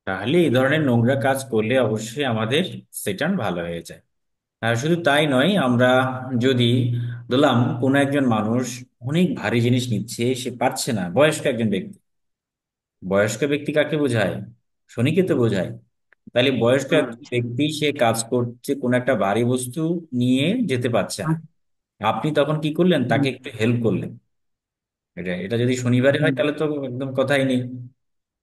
তাহলে এই ধরনের নোংরা কাজ করলে অবশ্যই আমাদের সেটান ভালো হয়ে যায়। আর শুধু তাই নয়, আমরা যদি ধরলাম কোনো একজন মানুষ অনেক ভারী জিনিস নিচ্ছে, সে পারছে না, বয়স্ক একজন ব্যক্তি, বয়স্ক ব্যক্তি কাকে বোঝায়? শনিকে তো বোঝায়। তাহলে বয়স্ক হুম। একজন ব্যক্তি সে কাজ করছে, কোনো একটা ভারী বস্তু নিয়ে যেতে পারছে না, আপনি তখন কি করলেন? তাকে হুম। একটু হেল্প করলেন। এটা এটা যদি শনিবারে হয় হুম। তাহলে তো একদম কথাই নেই।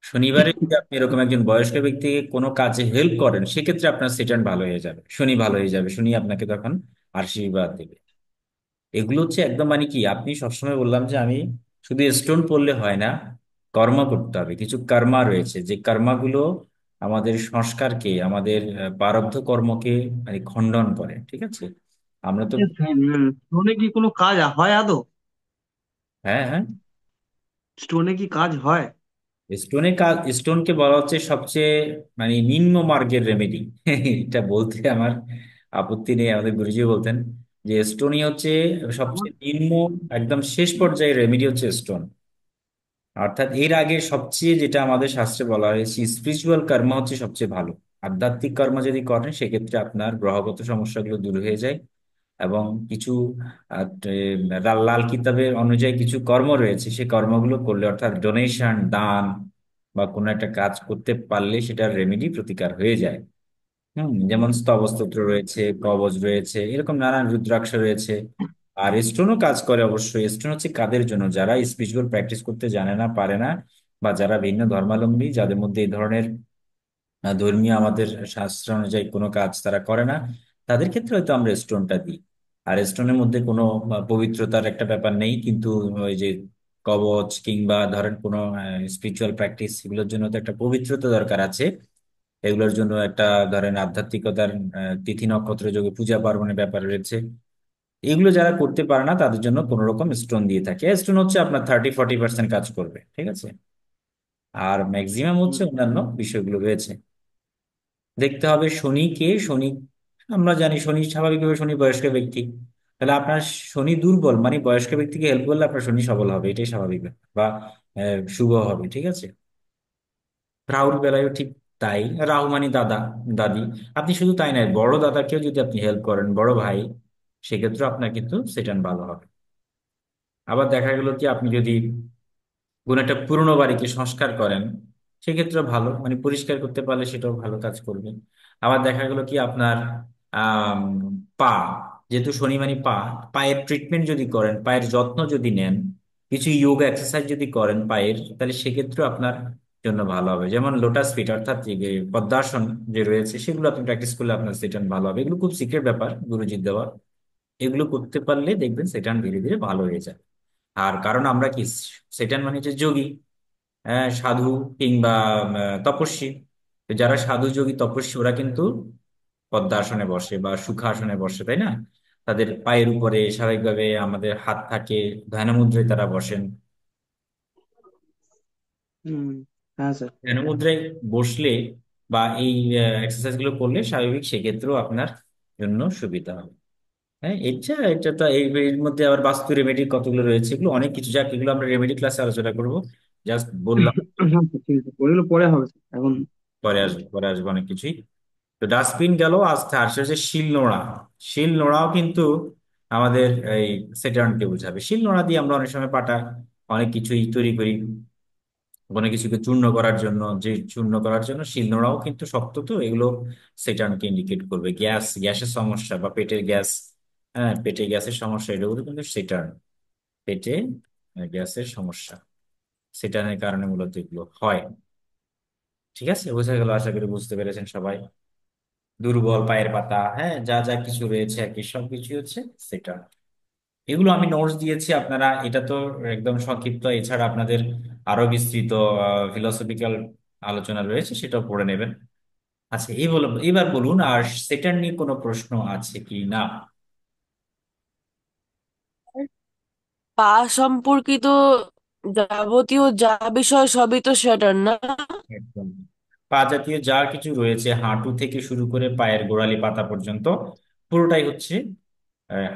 শনিবারে যদি আপনি এরকম একজন বয়স্ক ব্যক্তিকে কোনো কাজে হেল্প করেন, সেক্ষেত্রে আপনার সেটান ভালো হয়ে যাবে, শনি ভালো হয়ে যাবে, শনি আপনাকে তখন আশীর্বাদ দেবে। এগুলো হচ্ছে একদম মানে কি, আপনি সবসময় বললাম যে আমি শুধু স্টোন পড়লে হয় না, কর্ম করতে হবে। কিছু কর্মা রয়েছে, যে কর্মাগুলো আমাদের সংস্কারকে, আমাদের প্রারব্ধ কর্মকে মানে খণ্ডন করে, ঠিক আছে? আমরা তো স্টোনে কি কোনো কাজ হয় আদৌ? হ্যাঁ, হ্যাঁ। স্টোনে কি কাজ হয়? স্টোনে কাজ, স্টোনকে বলা হচ্ছে সবচেয়ে মানে নিম্ন মার্গের রেমেডি। এটা বলতে আমার আপত্তি নেই, আমাদের গুরুজি বলতেন যে স্টোনই হচ্ছে আমার সবচেয়ে নিম্ন, একদম শেষ পর্যায়ের রেমেডি হচ্ছে স্টোন। অর্থাৎ এর আগে সবচেয়ে যেটা আমাদের শাস্ত্রে বলা হয়েছে, স্পিরিচুয়াল কর্ম হচ্ছে সবচেয়ে ভালো। আধ্যাত্মিক কর্ম যদি করেন, সেক্ষেত্রে আপনার গ্রহগত সমস্যাগুলো দূর হয়ে যায়। এবং কিছু লাল কিতাবের অনুযায়ী কিছু কর্ম রয়েছে, সেই কর্মগুলো করলে, অর্থাৎ ডোনেশন, দান বা কোনো একটা কাজ করতে পারলে সেটার রেমেডি প্রতিকার হয়ে যায়। যেমন স্তবস্তোত্র রয়েছে, কবচ রয়েছে, এরকম নানান রুদ্রাক্ষ রয়েছে। আর স্টোনও কাজ করে অবশ্যই। স্টোন হচ্ছে কাদের জন্য? যারা স্পিরিচুয়াল প্র্যাকটিস করতে জানে না, পারে না, বা যারা ভিন্ন ধর্মাবলম্বী, যাদের মধ্যে এই ধরনের ধর্মীয় আমাদের শাস্ত্র অনুযায়ী কোনো কাজ তারা করে না, তাদের ক্ষেত্রে হয়তো আমরা স্টোনটা দিই। আর স্টোনের মধ্যে কোনো পবিত্রতার একটা ব্যাপার নেই, কিন্তু ওই যে কবচ কিংবা ধরেন কোনো স্পিরিচুয়াল প্র্যাকটিস, এগুলোর জন্য তো একটা পবিত্রতা দরকার আছে। এগুলোর জন্য একটা ধরেন আধ্যাত্মিকতার তিথি নক্ষত্র যোগে পূজা পার্বণের ব্যাপার রয়েছে। এগুলো যারা করতে পারে না, তাদের জন্য কোন রকম স্টোন দিয়ে থাকে। স্টোন হচ্ছে আপনার 30-40% কাজ করবে, ঠিক আছে? আর ম্যাক্সিমাম হচ্ছে হুম। অন্যান্য বিষয়গুলো রয়েছে। দেখতে হবে শনি। আমরা জানি শনি স্বাভাবিকভাবে শনি বয়স্ক ব্যক্তি। তাহলে আপনার শনি দুর্বল মানে বয়স্ক ব্যক্তিকে হেল্প করলে আপনার শনি সবল হবে, এটাই স্বাভাবিক ব্যাপার। বা শুভ হবে, ঠিক আছে? রাহুর বেলায়ও ঠিক তাই। রাহু মানে দাদা, দাদি। আপনি শুধু তাই নয়, বড় দাদাকেও যদি আপনি হেল্প করেন, বড় ভাই, সেক্ষেত্রে আপনার কিন্তু সেটান ভালো হবে। আবার দেখা গেল কি, আপনি যদি কোনো একটা পুরোনো বাড়িকে সংস্কার করেন, সেক্ষেত্রে ভালো, মানে পরিষ্কার করতে পারলে সেটাও ভালো কাজ করবে। আবার দেখা গেল কি আপনার আম, পা, যেহেতু শনি মানে পা, পায়ের ট্রিটমেন্ট যদি করেন, পায়ের যত্ন যদি নেন, কিছু যোগা এক্সারসাইজ যদি করেন পায়ের, তাহলে সেক্ষেত্রেও আপনার জন্য ভালো হবে। যেমন লোটাস ফিট, অর্থাৎ এই যে পদ্মাসন যে রয়েছে, সেগুলো আপনি প্র্যাকটিস করলে আপনার সেটান ভালো হবে। এগুলো খুব সিক্রেট ব্যাপার, গুরুজির দেওয়া। এগুলো করতে পারলে দেখবেন সেটান ধীরে ধীরে ভালো হয়ে যায়। আর কারণ আমরা কি, সেটান মানে যে যোগী, সাধু কিংবা তপস্বী। তো যারা সাধু, যোগী, তপস্বী, ওরা কিন্তু পদ্মাসনে বসে বা সুখাসনে বসে, তাই না? তাদের পায়ের উপরে স্বাভাবিকভাবে আমাদের হাত থাকে, ধ্যান মুদ্রায় তারা বসেন। হুম। হ্যাঁ স্যার। ধ্যান মুদ্রায় বসলে বা এই এক্সারসাইজ গুলো করলে স্বাভাবিক সেক্ষেত্রেও আপনার জন্য সুবিধা হবে। হ্যাঁ, এটা এটা তো এর মধ্যে আবার বাস্তু রেমেডি কতগুলো রয়েছে, এগুলো অনেক কিছু, যাক এগুলো আমরা রেমেডি ক্লাসে আলোচনা করবো। জাস্ট বললাম। হ্যাঁ স্যার, ঠিক আছে, ওইগুলো পরে হবে স্যার, এখন। পরে আসবো অনেক কিছুই। তো ডাস্টবিন গেল, আসতে আসছে হচ্ছে শিল নোড়া। শিল নোড়াও কিন্তু আমাদের এই সেটার্নকে বোঝাবে। শিল নোড়া দিয়ে আমরা অনেক সময় পাটা অনেক কিছুই তৈরি করি, কোনো কিছুকে চূর্ণ করার জন্য। যে চূর্ণ করার জন্য শিল নোড়াও কিন্তু শক্ত, তো এগুলো সেটার্নকে ইন্ডিকেট করবে। গ্যাসের সমস্যা বা পেটের গ্যাস, হ্যাঁ পেটে গ্যাসের সমস্যা, এগুলো কিন্তু সেটার্ন। পেটে গ্যাসের সমস্যা, সেটার্নের কারণে মূলত এগুলো হয়। ঠিক আছে, বোঝা গেল? আশা করি বুঝতে পেরেছেন সবাই। দুর্বল পায়ের পাতা, হ্যাঁ, যা যা কিছু রয়েছে আর কি, সবকিছু হচ্ছে সেটা। এগুলো আমি নোটস দিয়েছি আপনারা, এটা তো একদম সংক্ষিপ্ত। এছাড়া আপনাদের আরো বিস্তৃত ফিলোসফিক্যাল আলোচনা রয়েছে, সেটাও পড়ে নেবেন। আচ্ছা, এবার বলুন, আর সেটার নিয়ে কোনো প্রশ্ন আছে কি না? পা সম্পর্কিত যাবতীয় যা বিষয় সবই তো সেটার না? একদম। পা জাতীয় যা কিছু রয়েছে, হাঁটু থেকে শুরু করে পায়ের গোড়ালি পাতা পর্যন্ত, পুরোটাই হচ্ছে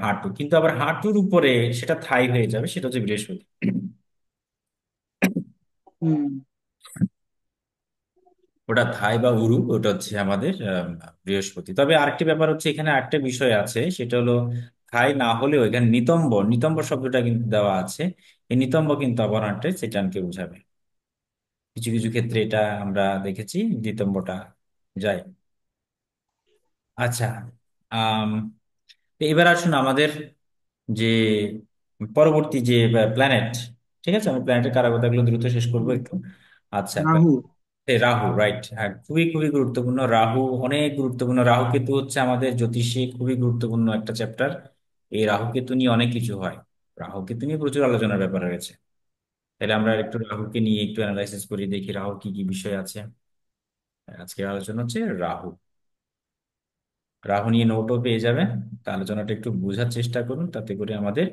হাঁটু। কিন্তু আবার হাঁটুর উপরে সেটা থাই হয়ে যাবে, সেটা হচ্ছে বৃহস্পতি। হুম। ওটা ধাই বা উরু, ওটা হচ্ছে আমাদের বৃহস্পতি। তবে আরেকটি ব্যাপার হচ্ছে, এখানে আরেকটা বিষয় আছে, সেটা হলো থাই না হলেও এখানে নিতম্ব, নিতম্ব শব্দটা কিন্তু দেওয়া আছে। এই নিতম্ব কিন্তু আবার অনেকটা সেটানকে বোঝাবে। কিছু কিছু ক্ষেত্রে এটা আমরা দেখেছি নিতম্বটা যায়। আচ্ছা, আম, তো এবার আসুন আমাদের যে পরবর্তী যে প্ল্যানেট, ঠিক আছে, আমি প্ল্যানেটের কারাগতাগুলো দ্রুত শেষ করবো হুম, একটু। আচ্ছা, রাহু। রাহু, রাইট, হ্যাঁ, খুবই খুবই গুরুত্বপূর্ণ। রাহু অনেক গুরুত্বপূর্ণ। রাহু কেতু হচ্ছে আমাদের জ্যোতিষে খুবই গুরুত্বপূর্ণ একটা চ্যাপ্টার। এই রাহু কেতু নিয়ে অনেক কিছু হয়। রাহু কেতু নিয়ে প্রচুর আলোচনার ব্যাপার রয়েছে। তাহলে আমরা একটু রাহুকে নিয়ে একটু অ্যানালাইসিস করি, দেখি রাহু কি কি বিষয় আছে। আজকের আলোচনা হচ্ছে রাহু। রাহু নিয়ে নোটও পেয়ে যাবেন। তা আলোচনাটা একটু বোঝার চেষ্টা করুন, তাতে করে আমাদের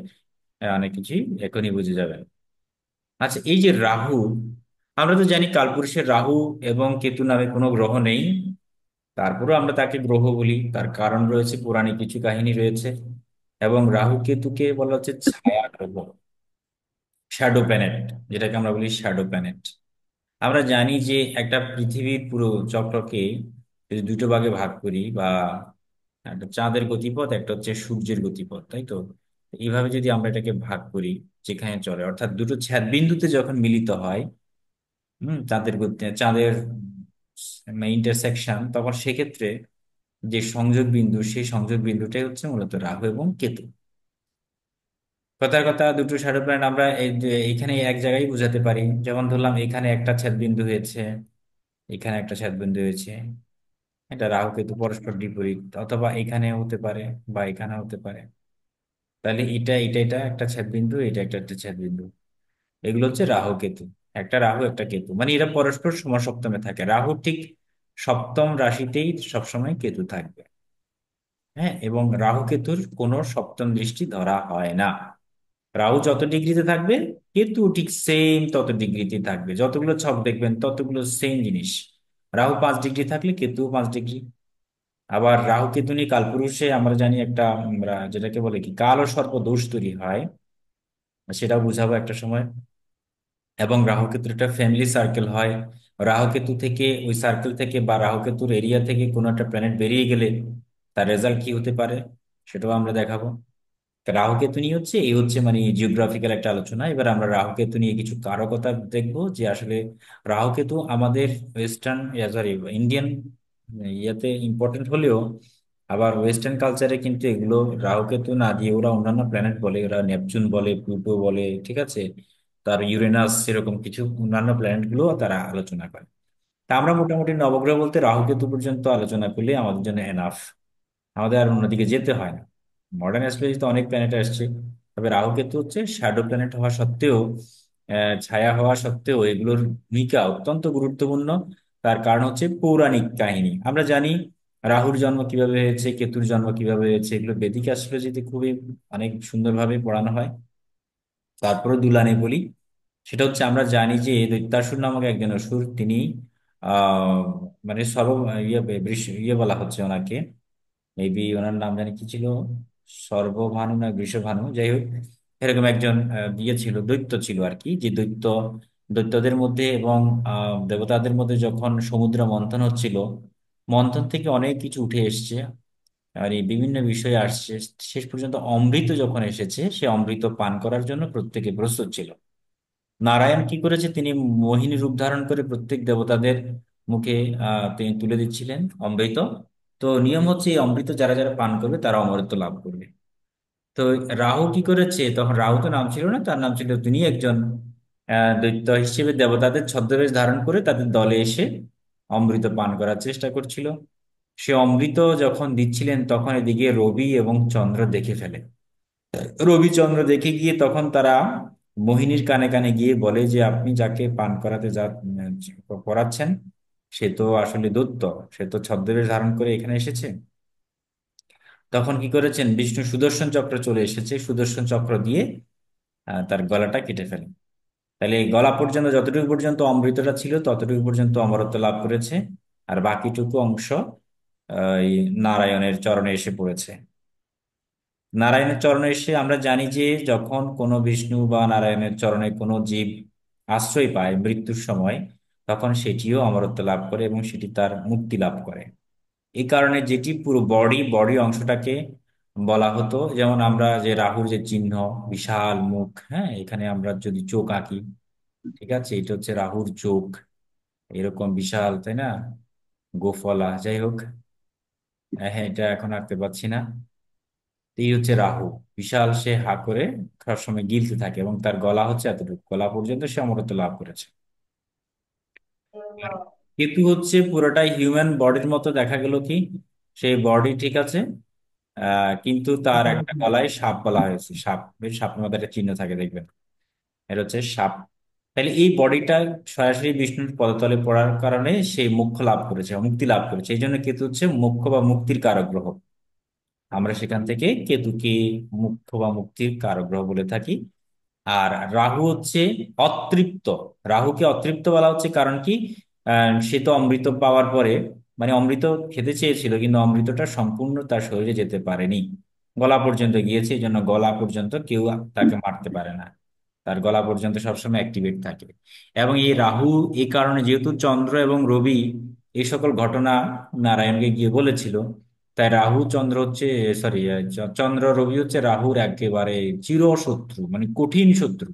অনেক কিছুই এখনই বুঝে যাবেন। আচ্ছা, এই যে রাহু, আমরা তো জানি কালপুরুষের রাহু এবং কেতু নামে কোনো গ্রহ নেই। তারপরেও আমরা তাকে গ্রহ বলি, তার কারণ রয়েছে, পৌরাণিক কিছু কাহিনী রয়েছে। এবং রাহু কেতুকে বলা হচ্ছে ছায়া গ্রহ, শ্যাডো প্ল্যানেট, যেটাকে আমরা বলি শ্যাডো প্ল্যানেট। আমরা জানি যে একটা পৃথিবীর পুরো চক্রকে যদি দুটো ভাগে ভাগ করি, বা একটা চাঁদের গতিপথ, একটা হচ্ছে সূর্যের গতিপথ, তাই তো? এইভাবে যদি আমরা এটাকে ভাগ করি, যেখানে চলে, অর্থাৎ দুটো ছেদ বিন্দুতে যখন মিলিত হয়, চাঁদের গতি, চাঁদের ইন্টারসেকশন, তখন সেক্ষেত্রে যে সংযোগ বিন্দু, সেই সংযোগ বিন্দুটাই হচ্ছে মূলত রাহু এবং কেতু। কথার কথা, দুটো শ্যাডো প্ল্যানেট আমরা এইখানে এক জায়গায় বুঝাতে পারি। যেমন ধরলাম, এখানে একটা ছেদ বিন্দু হয়েছে, এখানে একটা ছেদ বিন্দু হয়েছে, এটা রাহু কেতু পরস্পর বিপরীত, অথবা এখানে হতে পারে বা এখানে হতে পারে। তাহলে এটা একটা ছেদ বিন্দু, এটা একটা একটা ছেদ বিন্দু। এগুলো হচ্ছে রাহু কেতু। একটা রাহু একটা কেতু, মানে এরা পরস্পর সমসপ্তমে থাকে। রাহু ঠিক সপ্তম রাশিতেই সবসময় কেতু থাকবে। হ্যাঁ, এবং রাহু কেতুর কোনো সপ্তম দৃষ্টি ধরা হয় না। রাহু যত ডিগ্রিতে থাকবে, কেতু ঠিক সেম তত ডিগ্রিতে থাকবে। যতগুলো ছক দেখবেন ততগুলো সেম জিনিস। রাহু 5 ডিগ্রি থাকলে কেতু 5 ডিগ্রি। আবার রাহু কেতু নিয়ে কালপুরুষে আমরা জানি একটা, আমরা যেটাকে বলে কি কাল ও সর্প দোষ তৈরি হয়, সেটাও বুঝাবো একটা সময়। এবং রাহুকেতুর একটা ফ্যামিলি সার্কেল হয়। রাহুকেতু থেকে, ওই সার্কেল থেকে বা রাহুকেতুর এরিয়া থেকে কোনো একটা প্ল্যানেট বেরিয়ে গেলে তার রেজাল্ট কি হতে পারে, সেটাও আমরা দেখাবো। রাহুকেতু নিয়ে হচ্ছে এই হচ্ছে মানে জিওগ্রাফিক্যাল একটা আলোচনা। এবার আমরা রাহুকেতু নিয়ে কিছু কারকতা দেখবো, যে আসলে রাহুকেতু আমাদের ওয়েস্টার্ন, সরি, ইন্ডিয়ান ইয়াতে ইম্পর্টেন্ট হলেও, আবার ওয়েস্টার্ন কালচারে কিন্তু এগুলো রাহুকেতু না দিয়ে ওরা অন্যান্য প্ল্যানেট বলে, ওরা নেপচুন বলে, প্লুটো বলে, ঠিক আছে, তার ইউরেনাস, সেরকম কিছু অন্যান্য প্ল্যানেট গুলো তারা আলোচনা করে। তা আমরা মোটামুটি নবগ্রহ বলতে রাহুকেতু পর্যন্ত আলোচনা করলে আমাদের জন্য এনাফ। আমাদের আর অন্যদিকে যেতে হয় না। মডার্ন অ্যাস্ট্রোলজিতে অনেক প্ল্যানেট আসছে, তবে রাহু কেতু হচ্ছে শ্যাডো প্ল্যানেট হওয়া সত্ত্বেও, ছায়া হওয়া সত্ত্বেও এগুলোর ভূমিকা অত্যন্ত গুরুত্বপূর্ণ। তার কারণ হচ্ছে পৌরাণিক কাহিনী। আমরা জানি রাহুর জন্ম কিভাবে হয়েছে, কেতুর জন্ম কিভাবে হয়েছে, এগুলো বেদিক অ্যাস্ট্রোলজিতে খুবই অনেক সুন্দরভাবে পড়ানো হয়। তারপরে দুলানে বলি, সেটা হচ্ছে আমরা জানি যে দৈত্যাসুর নামক একজন অসুর, তিনি আহ মানে সর্ব ইয়ে ইয়ে বলা হচ্ছে ওনাকে, মেবি ওনার নাম জানি কি ছিল, সর্বভানু না বৃষভানু, যাই হোক, এরকম একজন ইয়ে ছিল, দৈত্য ছিল আর কি। যে দৈত্য, দৈত্যদের মধ্যে এবং দেবতাদের মধ্যে যখন সমুদ্র মন্থন হচ্ছিল, মন্থন থেকে অনেক কিছু উঠে এসছে, আর এই বিভিন্ন বিষয় আসছে। শেষ পর্যন্ত অমৃত যখন এসেছে, সে অমৃত পান করার জন্য প্রত্যেকে প্রস্তুত ছিল। নারায়ণ কি করেছে, তিনি মোহিনী রূপ ধারণ করে প্রত্যেক দেবতাদের মুখে তিনি তুলে দিচ্ছিলেন অমৃত। তো নিয়ম হচ্ছে, এই অমৃত যারা যারা পান করবে তারা অমরত্ব লাভ করবে। তো রাহু কি করেছে, তখন রাহু তো নাম ছিল না, তার নাম ছিল, তিনি একজন দৈত্য হিসেবে দেবতাদের ছদ্মবেশ ধারণ করে তাদের দলে এসে অমৃত পান করার চেষ্টা করছিল। সে অমৃত যখন দিচ্ছিলেন, তখন এদিকে রবি এবং চন্দ্র দেখে ফেলে। রবিচন্দ্র দেখে গিয়ে তখন তারা মোহিনীর কানে কানে গিয়ে বলে যে, আপনি যাকে পান করাতে যা করাচ্ছেন, সে তো আসলে দৈত্য, সে তো ছদ্মবেশ ধারণ করে এখানে এসেছে। তখন কি করেছেন, বিষ্ণু সুদর্শন চক্র চলে এসেছে, সুদর্শন চক্র দিয়ে তার গলাটা কেটে ফেলেন। তাহলে এই গলা পর্যন্ত, যতটুকু পর্যন্ত অমৃতটা ছিল ততটুকু পর্যন্ত অমরত্ব লাভ করেছে। আর বাকিটুকু অংশ এই নারায়ণের চরণে এসে পড়েছে। নারায়ণের চরণে এসে আমরা জানি যে, যখন কোনো বিষ্ণু বা নারায়ণের চরণে কোনো জীব আশ্রয় পায় মৃত্যুর সময়, তখন সেটিও অমরত্ব লাভ করে এবং সেটি তার মুক্তি লাভ করে। এই কারণে যেটি পুরো বডি বডি অংশটাকে বলা হতো, যেমন আমরা যে রাহুর যে চিহ্ন, বিশাল মুখ, হ্যাঁ, এখানে আমরা যদি চোখ আঁকি, ঠিক আছে, এটা হচ্ছে রাহুর চোখ, এরকম বিশাল, তাই না, গোফলা, যাই হোক, হ্যাঁ এটা এখন আঁকতে পারছি না। তো এই হচ্ছে রাহু, বিশাল, সে হা করে সবসময় গিলতে থাকে এবং তার গলা হচ্ছে এতটুকু, গলা পর্যন্ত সে অমরত্ব লাভ করেছে। আর কেতু হচ্ছে পুরোটাই হিউম্যান বডির মতো দেখা গেল কি, সেই বডি ঠিক আছে, কিন্তু তার একটা গলায় সাপ বলা হয়েছে, সাপ, বেশ সাপের মধ্যে একটা চিহ্ন থাকে দেখবেন, এটা হচ্ছে সাপ। তাহলে এই বডিটা সরাসরি বিষ্ণুর পদতলে পড়ার কারণে সেই মোক্ষ লাভ করেছে, মুক্তি লাভ করেছে, এই জন্য কেতু হচ্ছে মোক্ষ বা মুক্তির কারক গ্রহ। আমরা সেখান থেকে কেতুকে মুখ্য বা মুক্তির কারক গ্রহ বলে থাকি। আর রাহু হচ্ছে অতৃপ্ত। রাহুকে অতৃপ্ত বলা হচ্ছে কারণ কি, সে তো অমৃত পাওয়ার পরে, মানে অমৃত খেতে চেয়েছিল কিন্তু অমৃতটা সম্পূর্ণ তার শরীরে যেতে পারেনি, গলা পর্যন্ত গিয়েছে, এই জন্য গলা পর্যন্ত কেউ তাকে মারতে পারে না, তার গলা পর্যন্ত সবসময় অ্যাক্টিভেট থাকে। এবং এই রাহু, এই কারণে যেহেতু চন্দ্র এবং রবি এই সকল ঘটনা নারায়ণকে গিয়ে বলেছিল, তাই রাহু চন্দ্র হচ্ছে, সরি, চন্দ্র রবি হচ্ছে রাহুর একেবারে চিরশত্রু, মানে কঠিন শত্রু।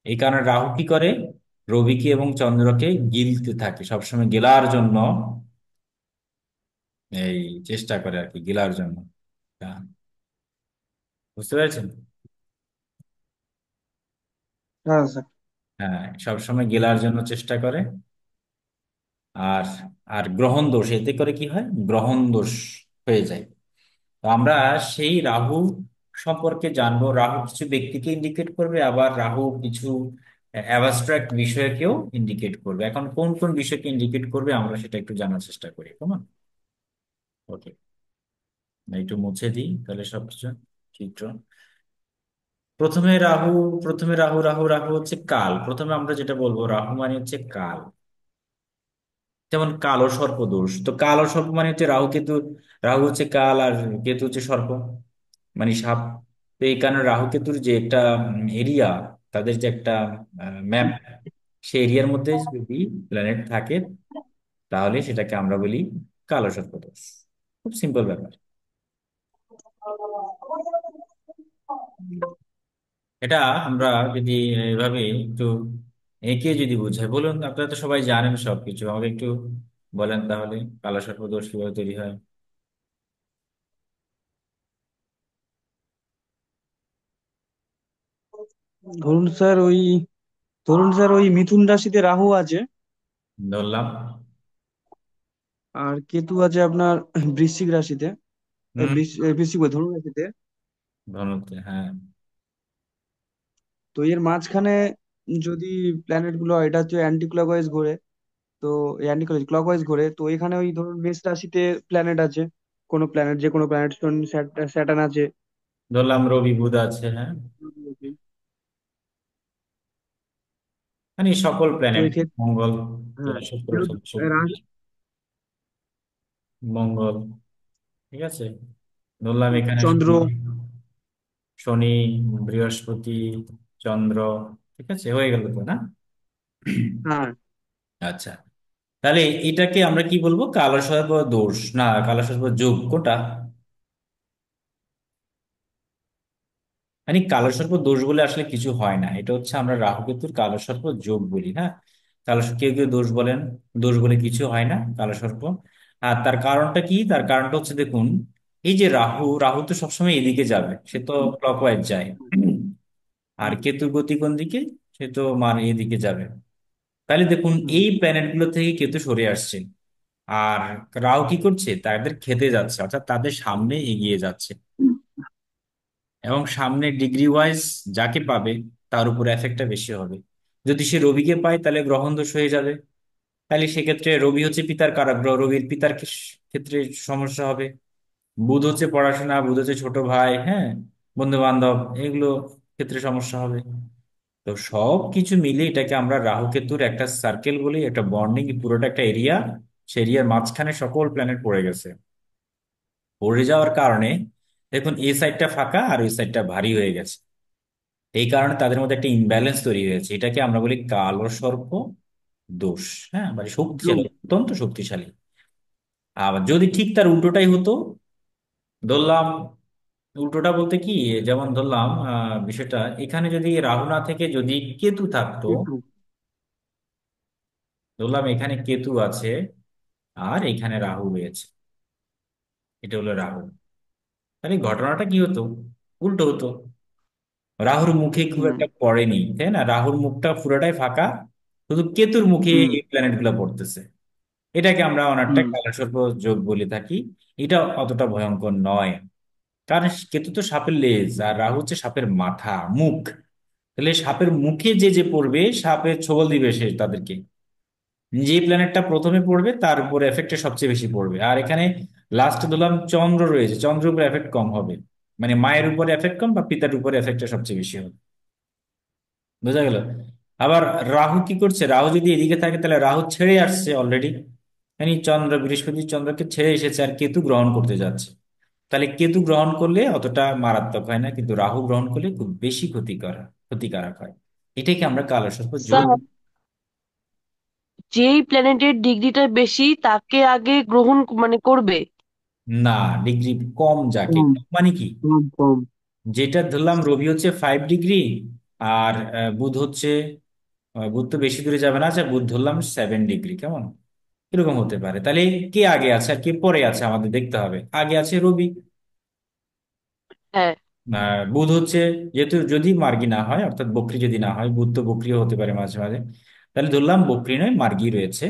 এই কারণে রাহু কি করে, রবিকে এবং চন্দ্রকে গিলতে থাকে, সবসময় গেলার জন্য এই চেষ্টা করে আর কি, গেলার জন্য। হ্যাঁ, বুঝতে পেরেছেন? হ্যাঁ স্যার। হ্যাঁ, সবসময় গেলার জন্য চেষ্টা করে। আর আর গ্রহণ দোষ, এতে করে কি হয়, গ্রহণ দোষ হয়ে যায়। তো আমরা সেই রাহু সম্পর্কে জানবো। রাহু কিছু ব্যক্তিকে ইন্ডিকেট করবে, আবার রাহু কিছু অ্যাবস্ট্রাক্ট বিষয়কেও ইন্ডিকেট করবে। এখন কোন কোন বিষয়কে ইন্ডিকেট করবে আমরা সেটা একটু জানার চেষ্টা করি, কেমন? ওকে, একটু মুছে দিই তাহলে সবকিছু চিত্র। প্রথমে রাহু, প্রথমে রাহু, রাহু হচ্ছে কাল। প্রথমে আমরা যেটা বলবো, রাহু মানে হচ্ছে কাল। যেমন কালো সর্প দোষ, তো কালো সর্প মানে হচ্ছে রাহু কেতু, রাহু হচ্ছে কাল আর কেতু হচ্ছে সর্প, মানে সাপ। তো এই কারণে রাহু কেতুর যে একটা এরিয়া, তাদের যে একটা ম্যাপ, সেই এরিয়ার মধ্যে যদি প্ল্যানেট থাকে তাহলে সেটাকে আমরা বলি কালো সর্পদোষ। খুব সিম্পল ব্যাপার। এটা আমরা যদি এভাবে একটু এঁকে যদি বুঝাই, বলুন, আপনারা তো সবাই জানেন সবকিছু, আমাকে একটু বলেন তাহলে কালো সর্পদোষ কিভাবে তৈরি হয়। ধরুন স্যার ওই ধরুন স্যার ওই মিথুন রাশিতে রাহু আছে, ধরলাম। আর কেতু আছে আপনার বৃশ্চিক রাশিতে, হুম। বৃশ্চিক বলছি, ধনু রাশিতে। ধনুতে, হ্যাঁ। তো এর মাঝখানে যদি প্ল্যানেট গুলো, এটা হচ্ছে অ্যান্টি ক্লকওয়াইজ ঘোরে, তো অ্যান্টি ক্লকওয়াইজ ঘোরে, তো এখানে ওই ধরুন মেষ রাশিতে প্ল্যানেট আছে, কোনো প্ল্যানেট, যে কোনো প্ল্যানেট, স্যাটার্ন আছে। ধরলাম রবি বুধ আছে, হ্যাঁ, মানে সকল তো প্ল্যানেট, এই ক্ষেত্রে, মঙ্গল, হ্যাঁ, শুক্র, বিরোধী মঙ্গল, ঠিক আছে, ধরলাম এখানে চন্দ্র। শনি, শনি, বৃহস্পতি, চন্দ্র, ঠিক আছে, হয়ে গেল তো না? হ্যাঁ। আচ্ছা, তাহলে এটাকে আমরা কি বলবো, কালো সর্প দোষ না কালো সর্প যোগ, কোনটা? মানে কালো সর্প দোষ বলে আসলে কিছু হয় না, এটা হচ্ছে আমরা রাহু কেতুর কালো সর্প যোগ বলি, হ্যাঁ। কেউ কেউ দোষ বলেন, দোষ বলে কিছু হয় না কালো সর্প। আর তার কারণটা কি, তার কারণটা হচ্ছে দেখুন, এই যে রাহু, রাহু তো সবসময় এদিকে যাবে, সে তো ক্লকওয়াইজ যায়। আর কেতুর গতি কোন দিকে, সে তো মানে এদিকে যাবে। তাহলে দেখুন হুম। এই প্ল্যানেট গুলো থেকে কেতু সরে আসছে, আর রাহু কি করছে, তাদের খেতে যাচ্ছে, অর্থাৎ তাদের সামনে এগিয়ে যাচ্ছে, এবং সামনে ডিগ্রি ওয়াইজ যাকে পাবে তার উপর এফেক্টটা বেশি হবে। যদি সে রবিকে পায় তাহলে গ্রহণ দোষ হয়ে যাবে, তাহলে সেক্ষেত্রে রবি হচ্ছে পিতার কারক গ্রহ, রবির পিতার ক্ষেত্রে সমস্যা হবে। বুধ হচ্ছে পড়াশোনা, বুধ হচ্ছে ছোট ভাই, হ্যাঁ, বন্ধু বান্ধব, এগুলো ক্ষেত্রে সমস্যা হবে। তো সব কিছু মিলে এটাকে আমরা রাহু কেতুর একটা সার্কেল বলি, একটা বন্ডিং, পুরোটা একটা এরিয়া, সে এরিয়ার মাঝখানে সকল প্ল্যানেট পড়ে গেছে। পড়ে যাওয়ার কারণে দেখুন এই সাইডটা ফাঁকা আর ওই সাইডটা ভারী হয়ে গেছে, এই কারণে তাদের মধ্যে একটা ইমব্যালেন্স তৈরি হয়েছে, এটাকে আমরা বলি কালো সর্প দোষ। হ্যাঁ, মানে শক্তিশালী, যোগ। অত্যন্ত শক্তিশালী। আবার যদি ঠিক তার উল্টোটাই হতো, ধরলাম, উল্টোটা বলতে কি, যেমন ধরলাম বিষয়টা এখানে যদি রাহু না থেকে যদি কেতু থাকতো, কিন্তু ধরলাম এখানে কেতু আছে আর এখানে রাহু রয়েছে, এটা হলো রাহু, তাহলে ঘটনাটা কি হতো? উল্টো হতো। রাহুর মুখে খুব হুম একটা পড়েনি, তাই না? রাহুর মুখটা পুরোটাই ফাঁকা, শুধু কেতুর মুখে হুম এই প্ল্যানেট গুলো পড়তেছে। এটাকে আমরা অনেকটা হুম কালসর্প যোগ বলে থাকি। এটা অতটা ভয়ঙ্কর নয়, কারণ কেতু তো সাপের লেজ আর রাহু হচ্ছে সাপের মাথা, মুখ। তাহলে সাপের মুখে যে যে পড়বে, সাপের ছোবল দিবে সে তাদেরকে। যে প্ল্যানেটটা প্রথমে পড়বে তার উপর এফেক্টটা সবচেয়ে বেশি পড়বে। আর এখানে লাস্টে ধরলাম চন্দ্র রয়েছে, চন্দ্রের উপর এফেক্ট কম হবে, মানে মায়ের উপরে এফেক্ট কম বা পিতার উপরে এফেক্টটা সবচেয়ে বেশি হবে। বোঝা গেল? আবার রাহু কি করছে, রাহু যদি এদিকে থাকে তাহলে রাহু ছেড়ে আসছে অলরেডি, মানে চন্দ্র, বৃহস্পতি চন্দ্রকে ছেড়ে এসেছে আর কেতু গ্রহণ করতে যাচ্ছে। তাহলে কেতু গ্রহণ করলে অতটা মারাত্মক হয় না, কিন্তু রাহু গ্রহণ করলে খুব বেশি ক্ষতিকারক হয়। এটাকে আমরা কালসর্প যোগ। স্যার, যেই প্ল্যানেটের ডিগ্রিটা বেশি তাকে আগে গ্রহণ মানে করবে। না, ডিগ্রি কম যাকে, কম কম মানে কি, কম কম। যেটা ধরলাম রবি হচ্ছে 5 ডিগ্রি, আর বুধ হচ্ছে, বুধ তো বেশি দূরে যাবে না, আচ্ছা বুধ ধরলাম 7 ডিগ্রি, কেমন এরকম হতে পারে। তাহলে কে আগে আছে আর কে পরে আছে আমাদের দেখতে হবে। আগে আছে রবি। হ্যাঁ। বুধ হচ্ছে, যেহেতু যদি মার্গী না হয়, অর্থাৎ বক্রী যদি না হয়, বুধ তো বক্রিয় হতে পারে মাঝে মাঝে, তাহলে ধরলাম বক্রী নয় মার্গী রয়েছে,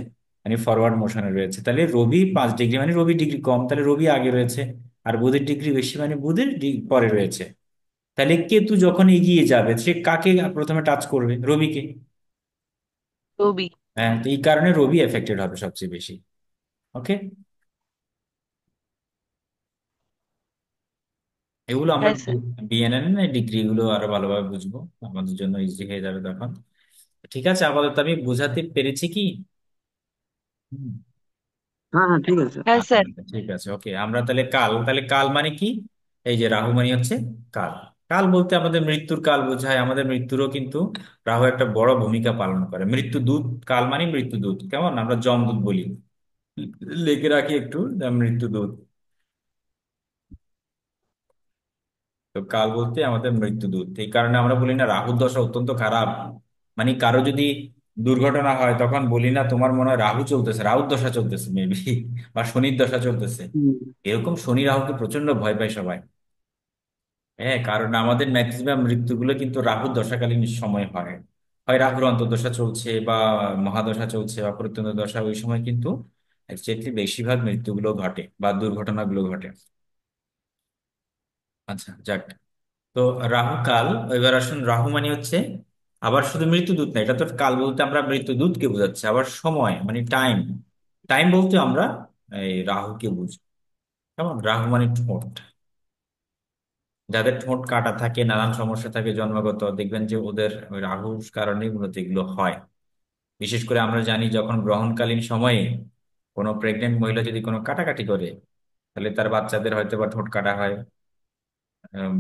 মানে ফরওয়ার্ড মোশনে রয়েছে, তাহলে রবি 5 ডিগ্রি মানে রবি ডিগ্রি কম, তাহলে রবি আগে রয়েছে। আর বুধের ডিগ্রি বেশি মানে বুধের পরে রয়েছে। তাহলে কেতু যখন এগিয়ে যাবে সে কাকে প্রথমে টাচ করবে? রবিকে। রবি। হ্যাঁ, তো এই কারণে রবি এফেক্টেড হবে সবচেয়ে বেশি। ওকে, এগুলো আমরা হ্যাঁ স্যার। বিএনএন ডিগ্রি গুলো আরো ভালোভাবে বুঝবো, আমাদের জন্য ইজি হয়ে যাবে তখন। ঠিক আছে, আপাতত আমি বুঝাতে পেরেছি কি? হুম। হ্যাঁ হ্যাঁ, ঠিক আছে। হ্যাঁ স্যার। আচ্ছা, ঠিক আছে, ওকে। আমরা তাহলে কাল মানে কি? এই যে রাহু মানে হচ্ছে কাল। কাল বলতে আমাদের মৃত্যুর কাল বোঝায়, আমাদের মৃত্যুরও কিন্তু রাহু একটা বড় ভূমিকা পালন করে। মৃত্যু দূত, কাল মানে মৃত্যু দূত, কেমন আমরা যমদূত বলি, লিখে রাখি একটু, মৃত্যু দূত। তো কাল বলতে আমাদের মৃত্যুদূত, এই কারণে আমরা বলি না রাহুর দশা অত্যন্ত খারাপ। মানে কারো যদি দুর্ঘটনা হয় তখন বলি না তোমার মনে হয় রাহু চলতেছে, রাহুর দশা চলতেছে মেবি, বা শনির দশা চলতেছে। হুম এরকম শনি রাহুকে প্রচন্ড ভয় পায় সবাই। হ্যাঁ, কারণ আমাদের ম্যাক্সিমাম মৃত্যুগুলো কিন্তু রাহুর দশাকালীন সময় হয়। হয় রাহুর অন্তর্দশা চলছে বা মহাদশা চলছে বা প্রত্যন্ত দশা, ওই সময় কিন্তু একচেটিয়া বেশিরভাগ মৃত্যুগুলো ঘটে বা দুর্ঘটনাগুলো ঘটে। আচ্ছা, যাক। তো রাহু কাল, এবার আসুন, রাহু মানে হচ্ছে আবার শুধু মৃত্যুদূত না, এটা তো কাল বলতে আমরা মৃত্যুদূতকে বোঝাচ্ছি, আবার সময় মানে টাইম। টাইম বলতে আমরা এই রাহুকে বুঝি। কেমন, রাহু মানে ঠোঁট। যাদের ঠোঁট কাটা থাকে, নানান সমস্যা থাকে জন্মগত, দেখবেন যে ওদের ওই রাহুর কারণেই মূলত এগুলো হয়। বিশেষ করে আমরা জানি যখন গ্রহণকালীন সময়ে কোনো প্রেগনেন্ট মহিলা যদি কোনো কাটাকাটি করে, তাহলে তার বাচ্চাদের হয়তো বা ঠোঁট কাটা হয়,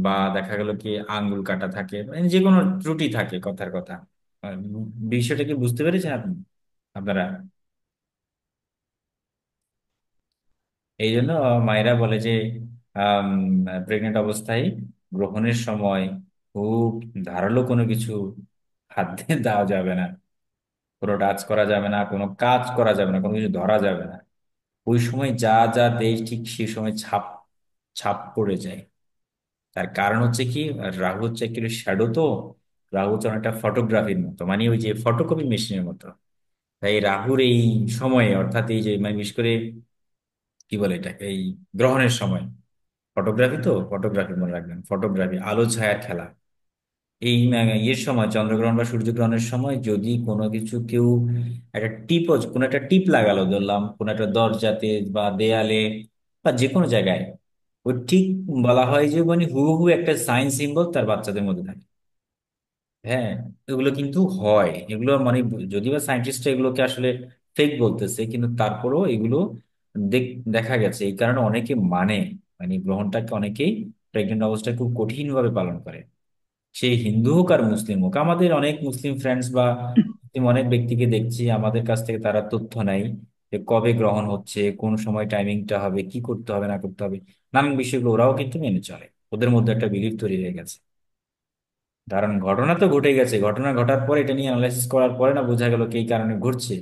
বা দেখা গেল কি আঙ্গুল কাটা থাকে, মানে যে কোনো ত্রুটি থাকে, কথার কথা। আহ, বিষয়টা কি বুঝতে পেরেছেন আপনারা? এই জন্য মায়েরা বলে যে প্রেগনেন্ট অবস্থায় গ্রহণের সময় খুব ধারালো কোনো কিছু হাত দিয়ে দেওয়া যাবে না, কোনো টাচ করা যাবে না, কোনো কাজ করা যাবে না, কোনো কিছু ধরা যাবে না। ওই সময় যা যা দেয় ঠিক সেই সময় ছাপ ছাপ পড়ে যায়। তার কারণ হচ্ছে কি, রাহু হচ্ছে একটু শ্যাডো তো, রাহু হচ্ছে অনেকটা ফটোগ্রাফির মতো, মানে ওই যে ফটোকপি মেশিনের মতো। তাই রাহুর এই সময়ে, অর্থাৎ এই যে মানে বিশেষ করে কি বলে এটাকে, এই গ্রহণের সময়, ফটোগ্রাফি তো, ফটোগ্রাফি মনে রাখবেন, ফটোগ্রাফি আলো ছায়ার খেলা। এই ইয়ের সময়, চন্দ্রগ্রহণ বা সূর্যগ্রহণের সময় যদি কোনো কিছু কেউ একটা কোনো একটা টিপ লাগালো, ধরলাম কোনো একটা দরজাতে বা দেয়ালে বা যে কোনো জায়গায়, ওই ঠিক বলা হয় যে মানে হুবহু একটা সাইন সিম্বল তার বাচ্চাদের মধ্যে থাকে। হ্যাঁ, এগুলো কিন্তু হয়, এগুলো মানে যদিও বা সায়েন্টিস্টরা এগুলোকে আসলে ফেক বলতেছে, কিন্তু তারপরেও এগুলো দেখা গেছে। এই কারণে অনেকে মানে গ্রহণটাকে অনেকেই প্রেগনেন্ট অবস্থায় খুব কঠিন ভাবে পালন করে। সে হিন্দু হোক আর মুসলিম হোক, আমাদের অনেক মুসলিম ফ্রেন্ডস বা তুমি অনেক ব্যক্তিকে দেখছি আমাদের কাছ থেকে তারা তথ্য নেয় যে কবে গ্রহণ হচ্ছে, কোন সময় টাইমিংটা হবে, কি করতে হবে না করতে হবে, নানান বিষয়গুলো ওরাও কিন্তু মেনে চলে। ওদের মধ্যে একটা বিলিফ তৈরি হয়ে গেছে। কারণ ঘটনা তো ঘটে গেছে, ঘটনা ঘটার পরে এটা নিয়ে অ্যানালাইসিস করার পরে না বোঝা গেল কি এই কারণে ঘটছে।